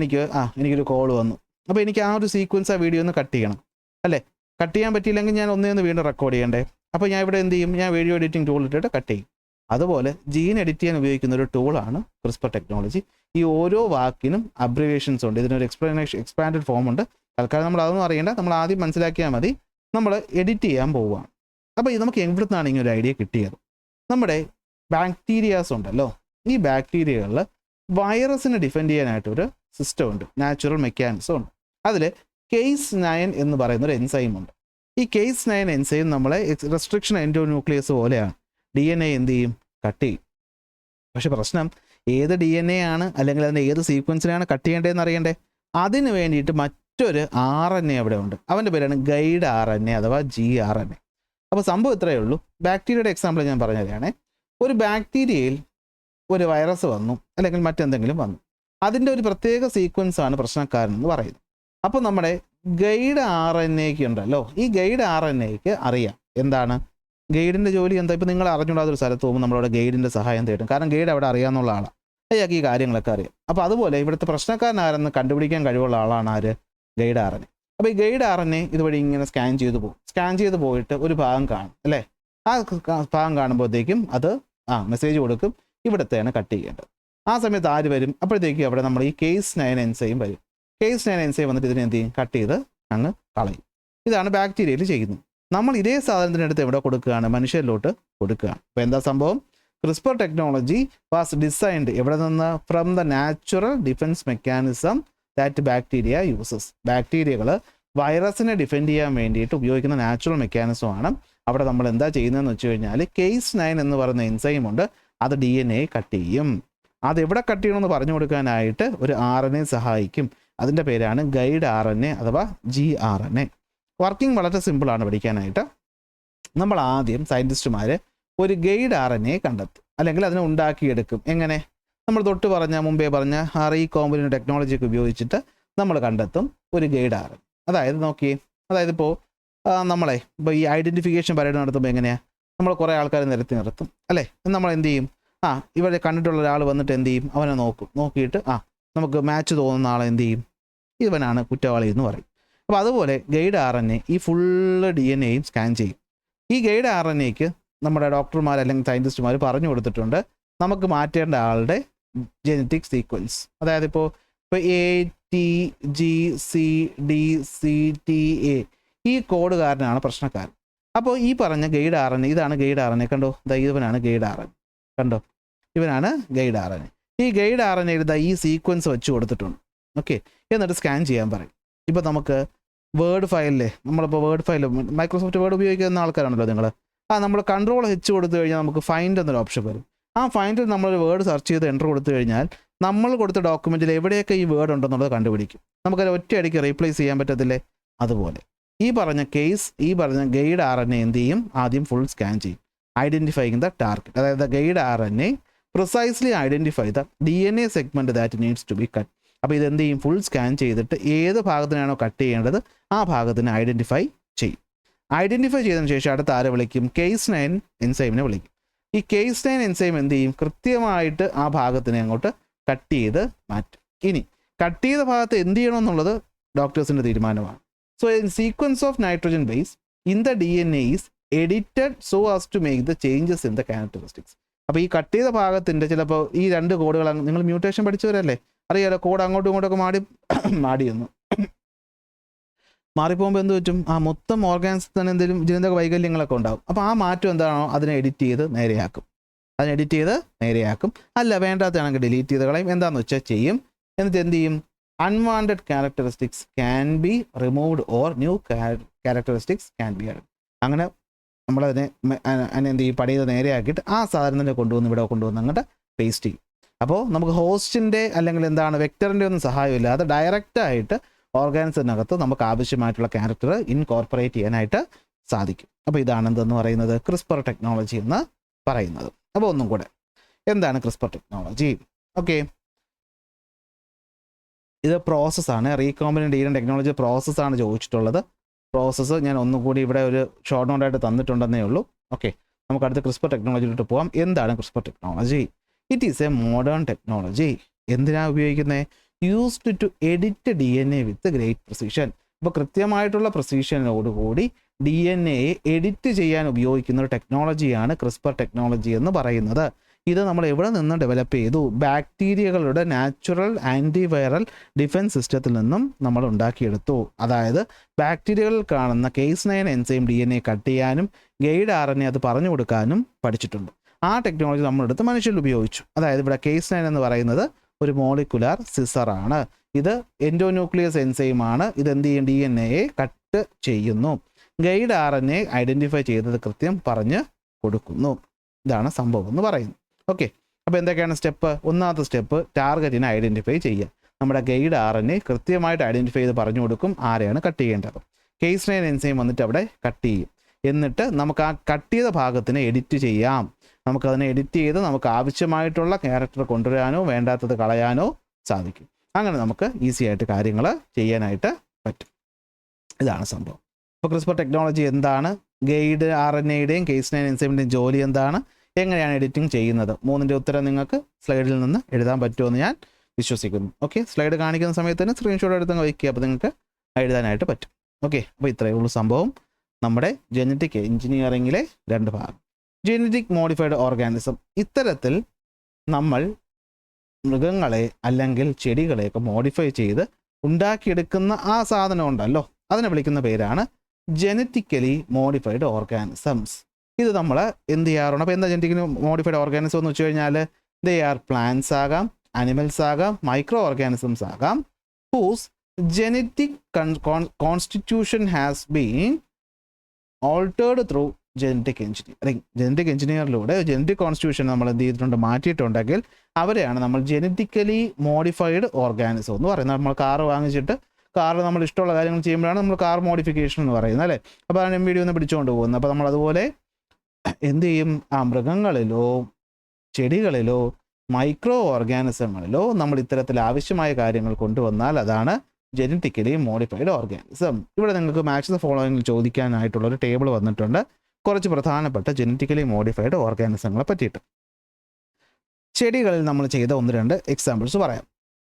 എനിക്കൊരു കോൾ വന്നു. അപ്പോൾ എനിക്ക് ആ ഒരു സീക്വൻസ് ആ വീഡിയോ ഒന്ന് കട്ട് ചെയ്യണം അല്ലേ? കട്ട് ചെയ്യാൻ പറ്റിയില്ലെങ്കിൽ ഞാൻ ഒന്നേന്ന് വീണ്ടും റെക്കോർഡ് ചെയ്യണ്ടേ? അപ്പോൾ ഞാൻ ഇവിടെ എന്ത് ചെയ്യും? ഞാൻ വീഡിയോ എഡിറ്റിംഗ് ടൂൾ ഇട്ടിട്ട് കട്ട് ചെയ്യും. അതുപോലെ ജീൻ എഡിറ്റ് ചെയ്യാൻ ഉപയോഗിക്കുന്ന ഒരു ടൂളാണ് ക്രിസ്പർ ടെക്നോളജി. ഈ ഓരോ വാക്കിനും അബ്രിവേഷൻസ് ഉണ്ട്, ഇതിനൊരു എക്സ്പാൻഡഡ് ഫോം ഉണ്ട്. തൽക്കാലം നമ്മൾ അതൊന്നും അറിയേണ്ട, നമ്മൾ ആദ്യം മനസ്സിലാക്കിയാൽ മതി. നമ്മൾ എഡിറ്റ് ചെയ്യാൻ പോവുകയാണ്. അപ്പോൾ ഇത് നമുക്ക് എവിടെ നിന്നാണ് ഇങ്ങനെ ഒരു ഐഡിയ കിട്ടിയത്? നമ്മുടെ ബാക്ടീരിയാസ് ഉണ്ടല്ലോ, ഈ ബാക്ടീരിയകളിൽ വൈറസിനെ ഡിഫെൻഡ് ചെയ്യാനായിട്ടൊരു സിസ്റ്റം ഉണ്ട്, നാച്ചുറൽ മെക്കാനിസം ഉണ്ട്. അതിൽ Cas9 എന്ന് പറയുന്ന ഒരു എൻസൈം ഉണ്ട്. ഈ Cas9 എൻസൈം നമ്മളെ റെസ്ട്രിക്ഷൻ എൻഡോന്യൂക്ലിയസ് പോലെയാണ്. DNA എന്ത് ചെയ്യും? കട്ട് ചെയ്യും. പക്ഷെ പ്രശ്നം, ഏത് DNA ആണ് അല്ലെങ്കിൽ അതിൻ്റെ ഏത് സീക്വൻസിനെയാണ് കട്ട് ചെയ്യേണ്ടതെന്ന് അറിയണ്ടേ? അതിന് വേണ്ടിയിട്ട് മറ്റൊരു RNA അവിടെ ഉണ്ട്. അവൻ്റെ പേരാണ് ഗൈഡ് RNA അഥവാ gRNA. അപ്പോൾ സംഭവം ഇത്രയേ ഉള്ളൂ. ബാക്ടീരിയയുടെ എക്സാമ്പിൾ ഞാൻ പറഞ്ഞു തരികയാണേ. ഒരു ബാക്ടീരിയയിൽ ഒരു വൈറസ് വന്നു അല്ലെങ്കിൽ മറ്റെന്തെങ്കിലും വന്നു, അതിൻ്റെ ഒരു പ്രത്യേക സീക്വൻസാണ് പ്രശ്നക്കാരൻ എന്ന് പറയുന്നത്. അപ്പോൾ നമ്മുടെ ഗൈഡ് RNA-ക്ക് ഉണ്ടല്ലോ, ഈ ഗൈഡ് RNA-ക്ക് അറിയാം എന്താണ് ഗൈഡിൻ്റെ ജോലി എന്താ. ഇപ്പോൾ നിങ്ങൾ അറിഞ്ഞുകൂടാതൊരു സ്ഥലത്ത് പോകുമ്പോൾ നമ്മളവിടെ ഗൈഡിൻ്റെ സഹായം തേടും, കാരണം ഗൈഡ് അവിടെ അറിയാമെന്നുള്ള ആളാണ്, അയാൾക്ക് ഈ കാര്യങ്ങളൊക്കെ അറിയാം. അപ്പോൾ അതുപോലെ ഇവിടുത്തെ പ്രശ്നക്കാരനാരെന്ന് കണ്ടുപിടിക്കാൻ കഴിവുള്ള ആളാണ് ആര്? Guide RNA. അപ്പോൾ ഈ ഗൈഡ് RNA ഇതുവഴി ഇങ്ങനെ സ്കാൻ ചെയ്ത് പോയിട്ട് ഒരു ഭാഗം കാണും അല്ലേ? ആ ഭാഗം കാണുമ്പോഴത്തേക്കും അത് മെസ്സേജ് കൊടുക്കും, ഇവിടത്തെയാണ് കട്ട് ചെയ്യേണ്ടത്. ആ സമയത്ത് ആര് വരും? അപ്പോഴത്തേക്കും അവിടെ നമ്മൾ ഈ Cas9 എൻസൈം വരും. Cas9 എൻസൈം വന്നിട്ട് ഇതിനെ എന്ത് ചെയ്യും? കട്ട് ചെയ്ത് അങ്ങ് കളയും. ഇതാണ് ബാക്ടീരിയയിൽ ചെയ്യുന്നത്. നമ്മൾ ഇതേ സാധനത്തിനടുത്ത് എവിടെ കൊടുക്കുകയാണ്? മനുഷ്യരിലോട്ട് കൊടുക്കുകയാണ്. അപ്പോൾ എന്താ സംഭവം? ക്രിസ്പർ ടെക്നോളജി വാസ് ഡിസൈൻഡ് എവിടെ നിന്ന്? From the natural defence mechanism that bacteria uses. ബാക്ടീരിയകൾ വൈറസിനെ ഡിഫെൻഡ് ചെയ്യാൻ വേണ്ടിയിട്ട് ഉപയോഗിക്കുന്ന നാച്ചുറൽ മെക്കാനിസമാണ്. അവിടെ നമ്മൾ എന്താ ചെയ്യുന്നതെന്ന് വെച്ച് കഴിഞ്ഞാൽ Cas9 എന്ന് പറയുന്ന എൻസൈം ഉണ്ട്, അത് DNA കട്ട് ചെയ്യും. അതെവിടെ കട്ട് ചെയ്യണമെന്ന് പറഞ്ഞു കൊടുക്കാനായിട്ട് ഒരു RNA സഹായിക്കും. അതിൻ്റെ പേരാണ് ഗൈഡ് RNA അഥവാ gRNA. വർക്കിംഗ് വളരെ സിമ്പിളാണ് പഠിക്കാനായിട്ട്. നമ്മൾ ആദ്യം സയൻറ്റിസ്റ്റുമാർ ഒരു ഗൈഡ് RNA കണ്ടെത്തും, അല്ലെങ്കിൽ അതിനെ ഉണ്ടാക്കിയെടുക്കും. എങ്ങനെ? നമ്മൾ മുമ്പേ പറഞ്ഞ റീകോമ്പിനന്റ് ടെക്നോളജിയൊക്കെ ഉപയോഗിച്ചിട്ട് നമ്മൾ കണ്ടെത്തും ഒരു ഗൈഡ് RNA. അതായത് ഇപ്പോൾ ഈ ഐഡൻറ്റിഫിക്കേഷൻ പരേഡ് നടത്തുമ്പോൾ എങ്ങനെയാണ്? നമ്മൾ കുറേ ആൾക്കാരെ നിർത്തും അല്ലേ? നമ്മൾ എന്ത് ചെയ്യും? ഇവരെ കണ്ടിട്ടുള്ള ഒരാൾ വന്നിട്ട് എന്ത് ചെയ്യും? അവനെ നോക്കിയിട്ട് നമുക്ക് മാച്ച് തോന്നുന്ന ആളെ എന്ത് ചെയ്യും? ഇവനാണ് കുറ്റവാളി എന്ന് പറയും. അപ്പോൾ അതുപോലെ ഗൈഡ് RNA ഈ ഫുള്ള് DNA-യും സ്കാൻ ചെയ്യും. ഈ ഗൈഡ് RNA-ക്ക് നമ്മുടെ ഡോക്ടർമാർ അല്ലെങ്കിൽ സയൻറ്റിസ്റ്റുമാർ പറഞ്ഞു കൊടുത്തിട്ടുണ്ട് നമുക്ക് മാറ്റേണ്ട ആളുടെ ജെനറ്റിക് സീക്വൻസ്. അതായത് ഇപ്പോൾ ATGCDCTA ഈ കോഡുകാരനാണ് പ്രശ്നക്കാരൻ. അപ്പോൾ ഈ പറഞ്ഞ ഗൈഡ് RNA, ഇതാണ് ഗൈഡ് RNA. കണ്ടോ, ഇവനാണ് ഗൈഡ് RNA. കണ്ടോ, ഇവനാണ് ഗൈഡ് RNA. ഈ ഗൈഡ് RNA ഈ സീക്വൻസ് വെച്ച് കൊടുത്തിട്ടുണ്ട്. ഓക്കെ, എന്നിട്ട് സ്കാൻ ചെയ്യാൻ പറയും. ഇപ്പോൾ നമുക്ക് വേർഡ് ഫയലിലെ മൈക്രോസോഫ്റ്റ് വേർഡ് ഉപയോഗിക്കുന്ന ആൾക്കാരാണല്ലോ നിങ്ങൾ. നമ്മൾ Ctrl+H കൊടുത്തു കഴിഞ്ഞാൽ നമുക്ക് ഫൈൻഡ് എന്നൊരു ഓപ്ഷൻ വരും. ആ ഫൈൻഡിൽ നമ്മളൊരു വേർഡ് സെർച്ച് ചെയ്ത് എൻ്റർ കൊടുത്തു കഴിഞ്ഞാൽ നമ്മൾ കൊടുത്ത ഡോക്യുമെൻറ്റിൽ എവിടെയൊക്കെ ഈ വേർഡ് ഉണ്ടെന്നുള്ളത് കണ്ടുപിടിക്കും. നമുക്കത് ഒറ്റയടിക്ക് റീപ്ലേസ് ചെയ്യാൻ പറ്റത്തില്ലേ? അതുപോലെ ഈ പറഞ്ഞ ഗൈഡ് RNA എന്ത് ചെയ്യും? ആദ്യം ഫുൾ സ്കാൻ ചെയ്യും, ഐഡൻറ്റിഫൈയിങ് ദ ടാർഗറ്റ്. അതായത് guide RNA precisely identify the DNA segment that needs to be cut. അപ്പോൾ ഇതെന്ത് ചെയ്യും? ഫുൾ സ്കാൻ ചെയ്തിട്ട് ഏത് ഭാഗത്തിനാണോ കട്ട് ചെയ്യേണ്ടത് ആ ഭാഗത്തിന് ഐഡൻറ്റിഫൈ ചെയ്യും. ഐഡൻറ്റിഫൈ ചെയ്തതിന് ശേഷം അടുത്ത ആരെ വിളിക്കും? Cas9 എൻസൈമിനെ വിളിക്കും. ഈ Cas9 എൻസൈം എന്ത് ചെയ്യും? കൃത്യമായിട്ട് ആ ഭാഗത്തിനെ അങ്ങോട്ട് കട്ട് ചെയ്ത് മാറ്റും. ഇനി കട്ട് ചെയ്ത ഭാഗത്ത് എന്ത് ചെയ്യണമെന്നുള്ളത് ഡോക്ടേഴ്സിൻ്റെ തീരുമാനമാണ്. So sequence of nitrogen base in the DNA is edited so as to make the changes in the characteristics. അപ്പോൾ ഈ കട്ട് ചെയ്ത ഭാഗത്തിൻ്റെ ചിലപ്പോൾ ഈ രണ്ട് കോഡുകൾ, നിങ്ങൾ മ്യൂട്ടേഷൻ പഠിച്ചവരല്ലേ, അറിയാലോ, കോഡ് അങ്ങോട്ടും ഇങ്ങോട്ടൊക്കെ മാറിയൊന്നു മാറിപ്പോകുമ്പോൾ എന്ത് പറ്റും? മൊത്തം ഓർഗാൻസ് തന്നെ എന്തെങ്കിലും ജനിതക വൈകല്യങ്ങളൊക്കെ ഉണ്ടാകും. അപ്പോൾ ആ മാറ്റം എന്താണോ അതിനെ എഡിറ്റ് ചെയ്ത് നേരെയാക്കും. അതിന് എഡിറ്റ് ചെയ്ത് നേരെയാക്കും. അല്ല വേണ്ടാത്തതാണെങ്കിൽ ഡിലീറ്റ് ചെയ്ത് കളയും. എന്താണെന്ന് വെച്ചാൽ ചെയ്യും. എന്നിട്ട് എന്ത് ചെയ്യും? Unwanted characteristics can be removed or new characteristics can be add. അങ്ങനെ നമ്മളതിനെ എന്ത് ചെയ്യും? പടിയത് നേരെയാക്കിയിട്ട് ആ സാധനം തന്നെ ഇവിടെ കൊണ്ടുവന്ന് അങ്ങോട്ട് പേസ്റ്റ് ചെയ്യും. അപ്പോൾ നമുക്ക് ഹോസ്റ്റിൻ്റെ അല്ലെങ്കിൽ എന്താണ് വെക്ടറിൻ്റെ ഒന്നും സഹായമില്ലാതെ ഡയറക്റ്റായിട്ട് ഓർഗാനിസത്തിനകത്ത് നമുക്ക് ആവശ്യമായിട്ടുള്ള ക്യാരക്ടർ ഇൻകോർപ്പറേറ്റ് ചെയ്യാനായിട്ട് സാധിക്കും. അപ്പോൾ ഇതാണ് എന്തെന്ന് പറയുന്നത് ക്രിസ്പർ ടെക്നോളജി എന്ന് പറയുന്നത്. അപ്പോൾ ഒന്നും കൂടെ എന്താണ് ക്രിസ്പർ ടെക്നോളജി? ഓക്കെ, ഇത് പ്രോസസ്സാണ്. റീകോമ്പിനൻ്റ് DNA ടെക്നോളജി പ്രോസസ്സാണ് ചോദിച്ചിട്ടുള്ളത്. പ്രോസസ്സ് ഞാൻ ഒന്നും കൂടി ഇവിടെ ഒരു ഷോർട്ട് നോട്ടായിട്ട് തന്നിട്ടുണ്ടെന്നേ ഉള്ളൂ. ഓക്കെ, നമുക്ക് അടുത്ത ക്രിസ്പർ ടെക്നോളജിയിലോട്ട് പോകാം. എന്താണ് CRISPR technology? It is a modern technology. എന്തിനാണ് ഉപയോഗിക്കുന്നത്? Used to edit DNA with great precision. അപ്പോൾ കൃത്യമായിട്ടുള്ള പ്രിസിഷനോടുകൂടി DNA എഡിറ്റ് ചെയ്യാൻ ഉപയോഗിക്കുന്ന ഒരു ടെക്നോളജിയാണ് ക്രിസ്പർ ടെക്നോളജി എന്ന് പറയുന്നത്. ഇത് നമ്മൾ എവിടെ നിന്ന് ഡെവലപ്പ് ചെയ്തു? ബാക്ടീരിയകളുടെ നാച്ചുറൽ ആൻറ്റിവൈറൽ ഡിഫൻസ് സിസ്റ്റത്തിൽ നിന്നും നമ്മൾ ഉണ്ടാക്കിയെടുത്തു. അതായത് ബാക്ടീരിയകളിൽ കാണുന്ന കേസ് 9 എൻസൈം DNA കട്ട് ചെയ്യാനും ഗൈഡ് RNA അത് പറഞ്ഞു കൊടുക്കാനും പഠിച്ചിട്ടുണ്ട്. ആ ടെക്നോളജി നമ്മളെടുത്ത് മനുഷ്യരിൽ ഉപയോഗിച്ചു. അതായത് ഇവിടെ കേസ് 9 എന്ന് പറയുന്നത് ഒരു മോളിക്കുലാർ സിസറാണ്. ഇത് എൻഡോന്യൂക്ലിയസ് എൻസൈമാണ്. ഇത് എന്ത് ചെയ്യും? DNA കട്ട് ചെയ്യുന്നു. ഗൈഡ് RNA ഐഡൻറ്റിഫൈ ചെയ്തത് കൃത്യം പറഞ്ഞ് കൊടുക്കുന്നു. ഇതാണ് സംഭവം എന്ന് പറയുന്നത്. ഓക്കെ, അപ്പോൾ എന്തൊക്കെയാണ് സ്റ്റെപ്പ്? ഒന്നാമത്തെ സ്റ്റെപ്പ് ടാർഗറ്റിനെ ഐഡൻറ്റിഫൈ ചെയ്യുക. നമ്മുടെ ഗൈഡ് RNA കൃത്യമായിട്ട് ഐഡൻറ്റിഫൈ ചെയ്ത് പറഞ്ഞു കൊടുക്കും ആരെയാണ് കട്ട് ചെയ്യേണ്ടത്. കേസ് 9 എൻസൈം വന്നിട്ട് അവിടെ കട്ട് ചെയ്യും. എന്നിട്ട് നമുക്ക് ആ കട്ട് ചെയ്ത ഭാഗത്തിനെ എഡിറ്റ് ചെയ്യാം. നമുക്കതിനെ എഡിറ്റ് ചെയ്ത് നമുക്ക് ആവശ്യമായിട്ടുള്ള ക്യാരക്ടർ കൊണ്ടുവരാനോ വേണ്ടാത്തത് കളയാനോ സാധിക്കും. അങ്ങനെ നമുക്ക് ഈസി ആയിട്ട് കാര്യങ്ങൾ ചെയ്യാനായിട്ട് പറ്റും. ഇതാണ് സംഭവം. അപ്പോൾ ക്രിസ്പർ ടെക്നോളജി എന്താണ്? ഗൈഡ് RNAയുടെയും കേസ് 9 എൻസൈമിൻ്റെയും ജോലി എന്താണ്? എങ്ങനെയാണ് എഡിറ്റിംഗ് ചെയ്യുന്നത്? 3ൻ്റെ ഉത്തരം നിങ്ങൾക്ക് സ്ലൈഡിൽ നിന്ന് എഴുതാൻ പറ്റുമെന്ന് ഞാൻ വിശ്വസിക്കുന്നു. ഓക്കെ, സ്ലൈഡ് കാണിക്കുന്ന സമയത്തിന് സ്ക്രീൻഷോട്ട് എടുത്ത് വയ്ക്കുക. അപ്പോൾ നിങ്ങൾക്ക് എഴുതാനായിട്ട് പറ്റും. ഓക്കെ, അപ്പോൾ ഇത്രയേ ഉള്ളൂ സംഭവം. നമ്മുടെ ജനറ്റിക് എഞ്ചിനീയറിങ്ങിലെ 2 ഭാഗം. Genetic modified organism. ഇത്തരത്തിൽ നമ്മൾ മൃഗങ്ങളെ അല്ലെങ്കിൽ ചെടികളെയൊക്കെ മോഡിഫൈ ചെയ്ത് ഉണ്ടാക്കിയെടുക്കുന്ന ആ സാധനം ഉണ്ടല്ലോ, അതിനെ വിളിക്കുന്ന പേരാണ് ജനറ്റിക്കലി മോഡിഫൈഡ് ഓർഗാനിസംസ്. ഇത് നമ്മൾ എന്ത് ചെയ്യാറുണ്ട്? അപ്പോൾ എന്താ ജനറ്റിക്കലി മോഡിഫൈഡ് ഓർഗാനിസം എന്ന് വെച്ച് കഴിഞ്ഞാൽ ദേ ആർ പ്ലാന്റ്സ് ആകാം, അനിമൽസ് ആകാം, മൈക്രോ ഓർഗാനിസംസ് ആകാം, whose genetic constitution has been altered through genetic engineering. Genetic എഞ്ചിനീയറിലൂടെ ജനറ്റിക് കോൺസ്റ്റിറ്റ്യൂഷൻ നമ്മൾ എന്ത് ചെയ്തിട്ടുണ്ട്? മാറ്റിയിട്ടുണ്ടെങ്കിൽ അവരെയാണ് നമ്മൾ ജനറ്റിക്കലി മോഡിഫൈഡ് ഓർഗാനിസം എന്ന് പറയുന്നത്. നമ്മൾ കാറ് വാങ്ങിച്ചിട്ട് കാറിൽ നമ്മൾ ഇഷ്ടമുള്ള കാര്യങ്ങൾ ചെയ്യുമ്പോഴാണ് നമ്മൾ കാർ മോഡിഫിക്കേഷൻ എന്ന് പറയുന്നത് അല്ലേ? അപ്പോൾ അതിന് MVD ഒന്ന് പിടിച്ചുകൊണ്ട് പോകുന്നത്. അപ്പോൾ നമ്മൾ അതുപോലെ എന്ത് ചെയ്യും? ആ മൃഗങ്ങളിലോ ചെടികളിലോ മൈക്രോ ഓർഗാനിസങ്ങളിലോ നമ്മൾ ഇത്തരത്തിൽ ആവശ്യമായ കാര്യങ്ങൾ കൊണ്ടുവന്നാൽ അതാണ് ജനറ്റിക്കലി മോഡിഫൈഡ് ഓർഗാനിസം. ഇവിടെ നിങ്ങൾക്ക് മാച്ച് ദ ഫോളോയിങ്ങിൽ ചോദിക്കാനായിട്ടുള്ളൊരു ടേബിൾ വന്നിട്ടുണ്ട്. കുറച്ച് പ്രധാനപ്പെട്ട ജനറ്റിക്കലി മോഡിഫൈഡ് ഓർഗാനിസങ്ങളെ പറ്റിയിട്ട്. ചെടികളിൽ നമ്മൾ ചെയ്ത 1-2 എക്സാമ്പിൾസ് പറയാം.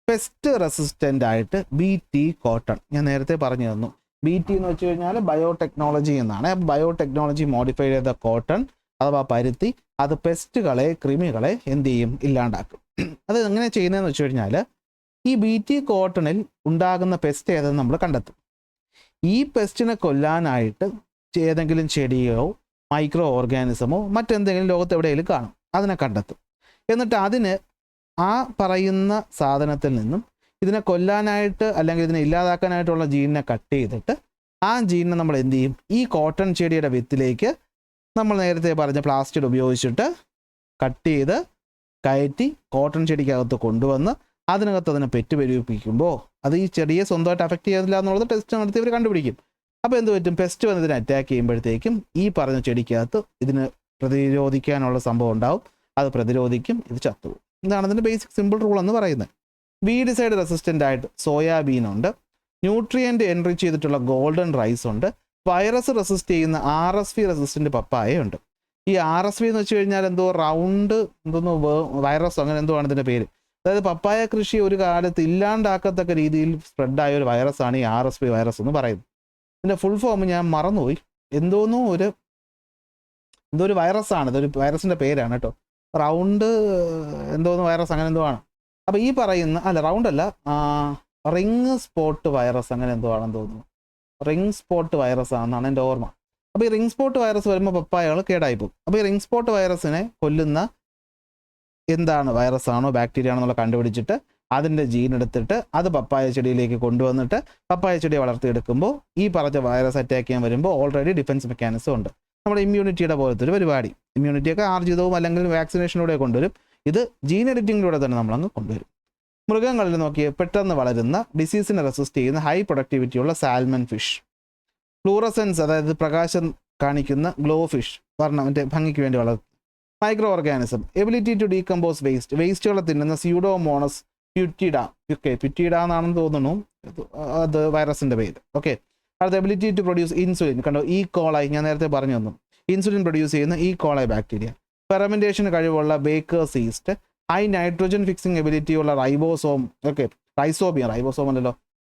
പെസ്റ്റ് റെസിസ്റ്റൻ്റ് ആയിട്ട് BT കോട്ടൺ. ഞാൻ നേരത്തെ പറഞ്ഞു തന്നു. BT എന്ന് വെച്ച് കഴിഞ്ഞാൽ ബയോടെക്നോളജി എന്നാണ്. ബയോടെക്നോളജി മോഡിഫൈ ചെയ്ത കോട്ടൺ അഥവാ പരുത്തി അത് പെസ്റ്റുകളെ, കൃമികളെ എന്ത് ചെയ്യും? ഇല്ലാണ്ടാക്കും. അത് എങ്ങനെ ചെയ്യുന്നതെന്ന് വെച്ച് കഴിഞ്ഞാൽ ഈ BT കോട്ടണിൽ ഉണ്ടാകുന്ന പെസ്റ്റ് ഏതെന്ന് നമ്മൾ കണ്ടെത്തും. ഈ പെസ്റ്റിനെ കൊല്ലാനായിട്ട് ഏതെങ്കിലും ചെടിയോ മൈക്രോ ഓർഗാനിസമോ മറ്റെന്തെങ്കിലും ലോകത്ത് എവിടെയെങ്കിലും കാണും. അതിനെ കണ്ടെത്തും. എന്നിട്ട് അതിന് ആ പറയുന്ന സാധനത്തിൽ നിന്നും ഇതിനെ കൊല്ലാനായിട്ട് അല്ലെങ്കിൽ ഇതിനെ ഇല്ലാതാക്കാനായിട്ടുള്ള ജീനിനെ കട്ട് ചെയ്തിട്ട് ആ ജീനിനെ നമ്മൾ എന്ത് ചെയ്യും? ഈ കോട്ടൺ ചെടിയുടെ വിത്തിലേക്ക് നമ്മൾ നേരത്തെ പറഞ്ഞ പ്ലാസ്റ്റിക് ഉപയോഗിച്ചിട്ട് കട്ട് ചെയ്ത് കയറ്റി കോട്ടൺ ചെടിക്കകത്ത് കൊണ്ടുവന്ന് അതിനകത്ത് അതിനെ പെരുപ്പിക്കുമ്പോൾ അത് ഈ ചെടിയെ സ്വന്തമായിട്ട് അഫക്റ്റ് ചെയ്തില്ല എന്നുള്ളത് ടെസ്റ്റ് നടത്തി ഇവർ കണ്ടുപിടിക്കും. അപ്പോൾ എന്ത് പറ്റും? പെസ്റ്റ് വന്ന് ഇതിനെ അറ്റാക്ക് ചെയ്യുമ്പോഴത്തേക്കും ഈ പറഞ്ഞ ചെടിക്കകത്ത് ഇതിന് പ്രതിരോധിക്കാനുള്ള സംഭവം ഉണ്ടാവും. അത് പ്രതിരോധിക്കും, ഇത് ചത്തുപോകും. ഇതാണ് അതിൻ്റെ ബേസിക് സിമ്പിൾ റൂൾ എന്ന് പറയുന്നത്. വീഡിസൈഡ് റെസിസ്റ്റൻ്റ് ആയിട്ട് സോയാബീൻ ഉണ്ട്, ന്യൂട്രിയൻ്റ് എൻറിച്ച് ചെയ്തിട്ടുള്ള ഗോൾഡൻ റൈസ് ഉണ്ട്, വൈറസ് റെസിസ്റ്റ് ചെയ്യുന്ന RSV റെസിസ്റ്റൻ്റ് പപ്പായ ഉണ്ട്. ഈ RSV എന്ന് വെച്ച് കഴിഞ്ഞാൽ എന്തോ റൗണ്ട് എന്തോന്ന് വൈറസ് അങ്ങനെ എന്തോ ആണ് ഇതിൻ്റെ പേര്. അതായത് പപ്പായ കൃഷി ഒരു കാലത്ത് ഇല്ലാണ്ടാക്കത്തക്ക രീതിയിൽ സ്പ്രെഡായ ഒരു വൈറസാണ് ഈ RSV വൈറസ് എന്ന് പറയുന്നത്. ഇതിൻ്റെ ഫുൾ ഫോം ഞാൻ മറന്നുപോയി. എന്തോ ഒരു വൈറസാണ്, ഇതൊരു വൈറസിൻ്റെ പേരാണ് കേട്ടോ. റൗണ്ട് എന്തോന്ന് വൈറസ് അങ്ങനെ എന്തോ ആണ്. അപ്പോൾ ഈ പറയുന്ന റൗണ്ട് അല്ല, റിംഗ് സ്പോട്ട് വൈറസ് അങ്ങനെ എന്തോ ആണെന്ന് തോന്നുന്നു. റിംഗ് സ്പോട്ട് വൈറസ് ആണെന്നാണ് എൻ്റെ ഓർമ്മ. അപ്പോൾ ഈ റിംഗ് സ്പോട്ട് വൈറസ് വരുമ്പോൾ പപ്പായകൾ കേടായി പോകും. അപ്പോൾ ഈ റിംഗ് സ്പോട്ട് വൈറസിനെ കൊല്ലുന്ന എന്താണ് വൈറസ് ആണോ ബാക്ടീരിയ ആണോ എന്നുള്ള കണ്ടുപിടിച്ചിട്ട് അതിൻ്റെ ജീൻ എടുത്തിട്ട് അത് പപ്പായ ചെടിയിലേക്ക് കൊണ്ടുവന്നിട്ട് പപ്പായ ചെടിയെ വളർത്തിയെടുക്കുമ്പോൾ ഈ പറഞ്ഞ വൈറസ് അറ്റാക്ക് ചെയ്യാൻ വരുമ്പോൾ ഓൾറെഡി ഡിഫൻസ് മെക്കാനിസം ഉണ്ട്. നമ്മുടെ ഇമ്മ്യൂണിറ്റിയുടെ പോലത്തെ ഒരു പരിപാടി. ഇമ്മ്യൂണിറ്റിയൊക്കെ ആർജിതവും അല്ലെങ്കിൽ വാക്സിനേഷനിലൂടെ കൊണ്ടുവരും. ഇത് ജീൻ എഡിറ്റിങ്ങിലൂടെ തന്നെ നമ്മളങ്ങ് കൊണ്ടുവരും. മൃഗങ്ങളിൽ നോക്കിയാൽ പെട്ടെന്ന് വളരുന്ന ഡിസീസിനെ റെസിസ്റ്റ് ചെയ്യുന്ന ഹൈ പ്രൊഡക്ടിവിറ്റിയുള്ള സാൽമൺ ഫിഷ്, ഫ്ലൂറസെൻസ് അതായത് പ്രകാശം കാണിക്കുന്ന ഗ്ലോ ഫിഷ്, മറ്റേ ഭംഗിക്ക് വേണ്ടി വളർത്തും. Microorganism, ability to decompose വേസ്റ്റുകളെ തിന്നുന്ന സ്യൂഡോമോണസ് പ്യൂറ്റിഡ, പ്യൂറ്റിഡ എന്നാണെന്ന് തോന്നുന്നു, അത് വൈറസിൻ്റെ പേര്. ഓക്കെ, അടുത്ത എബിലിറ്റി ടു പ്രൊഡ്യൂസ് ഇൻസുലിൻ. കണ്ടോ, ഈ കോളായി ഞാൻ നേരത്തെ പറഞ്ഞു തന്നു, ഇൻസുലിൻ പ്രൊഡ്യൂസ് ചെയ്യുന്ന ഈ കോളായി ബാക്ടീരിയ. ഫെർമെൻറ്റേഷൻ കഴിവുള്ള baker's yeast, high nitrogen fixing ability ഉള്ള റൈബോസോം,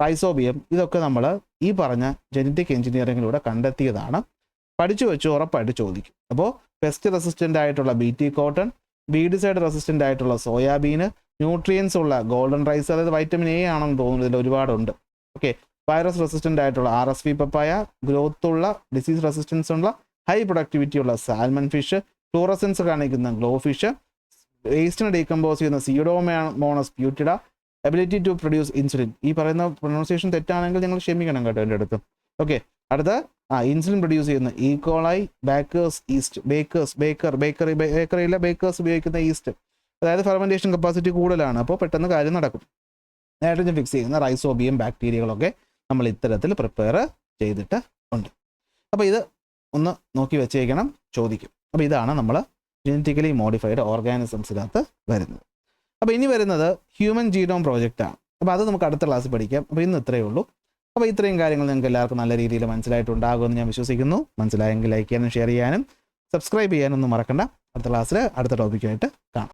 റൈസോബിയം. ഇതൊക്കെ നമ്മൾ ഈ പറഞ്ഞ ജനറ്റിക് എഞ്ചിനീയറിങ്ങിലൂടെ കണ്ടെത്തിയതാണ്. പഠിച്ചു വെച്ച് ഉറപ്പായിട്ട് ചോദിക്കും. അപ്പോൾ പെസ്റ്റ് റെസിസ്റ്റൻ്റ് ആയിട്ടുള്ള BT കോട്ടൺ, വീഡിസൈഡ് റെസിസ്റ്റൻ്റ് ആയിട്ടുള്ള സോയാബീന്, ന്യൂട്രിയൻസ് ഉള്ള ഗോൾഡൻ റൈസ്, അതായത് വൈറ്റമിൻ എ ആണെന്ന് തോന്നുന്നു, ഇതിൽ ഒരുപാടുണ്ട്. ഓക്കെ, വൈറസ് റെസിസ്റ്റൻ്റ് ആയിട്ടുള്ള RSV പപ്പായ, ഗ്രോത്ത് ഉള്ള ഡിസീസ് റെസിസ്റ്റൻസ് ഉള്ള ഹൈ പ്രൊഡക്ടിവിറ്റി ഉള്ള സാൽമൺ ഫിഷ്, ഫ്ലൂറസെൻസ് കാണിക്കുന്ന ഗ്ലോ ഫിഷ്, വേസ്റ്റിനെ ഡീകമ്പോസ് ചെയ്യുന്ന Pseudomonas putida, ability to produce insulin. ഈ പറയുന്ന പ്രൊനൗൺസിയേഷൻ തെറ്റാണെങ്കിൽ നിങ്ങൾ ക്ഷമിക്കണം കേട്ടോ എൻ്റെ അടുത്ത്. ഓക്കെ, അടുത്ത ഇൻസുലിൻ പ്രൊഡ്യൂസ് ചെയ്യുന്ന ഈക്കോളായി, ബേക്കേഴ്സ് ഉപയോഗിക്കുന്ന ഈസ്റ്റ്, അതായത് ഫെർമെൻറ്റേഷൻ കപ്പാസിറ്റി കൂടുതലാണ്, അപ്പോൾ പെട്ടെന്ന് കാര്യം നടക്കും. നൈട്രജൻ ഫിക്സ് ചെയ്യുന്ന റൈസോബിയം ബാക്ടീരിയകളൊക്കെ നമ്മൾ ഇത്തരത്തിൽ പ്രിപ്പയർ ചെയ്തിട്ട് ഉണ്ട്. അപ്പോൾ ഇത് ഒന്ന് നോക്കി വെച്ചേക്കണം, ചോദിക്കും. അപ്പോൾ ഇതാണ് നമ്മൾ ജനറ്റിക്കലി മോഡിഫൈഡ് ഓർഗാനിസംസിനകത്ത് വരുന്നത്. അപ്പോൾ ഇനി വരുന്നത് ഹ്യൂമൻ ജീനോം പ്രോജക്റ്റാണ്. അപ്പോൾ അത് നമുക്ക് അടുത്ത ക്ലാസ്സിൽ പഠിക്കാം. അപ്പോൾ ഇന്ന് ഇത്രയേ ഉള്ളൂ. അപ്പോൾ ഇത്രയും കാര്യങ്ങൾ നിങ്ങൾക്ക് എല്ലാവർക്കും നല്ല രീതിയിൽ മനസ്സിലായിട്ടുണ്ടാകുമെന്ന് ഞാൻ വിശ്വസിക്കുന്നു. മനസ്സിലായെങ്കിൽ ലൈക്ക് ചെയ്യാനും ഷെയർ ചെയ്യാനും സബ്സ്ക്രൈബ് ചെയ്യാനൊന്നും മറക്കണ്ട. അടുത്ത ക്ലാസ്സിൽ അടുത്ത ടോപ്പിക്കുമായിട്ട് കാണാം.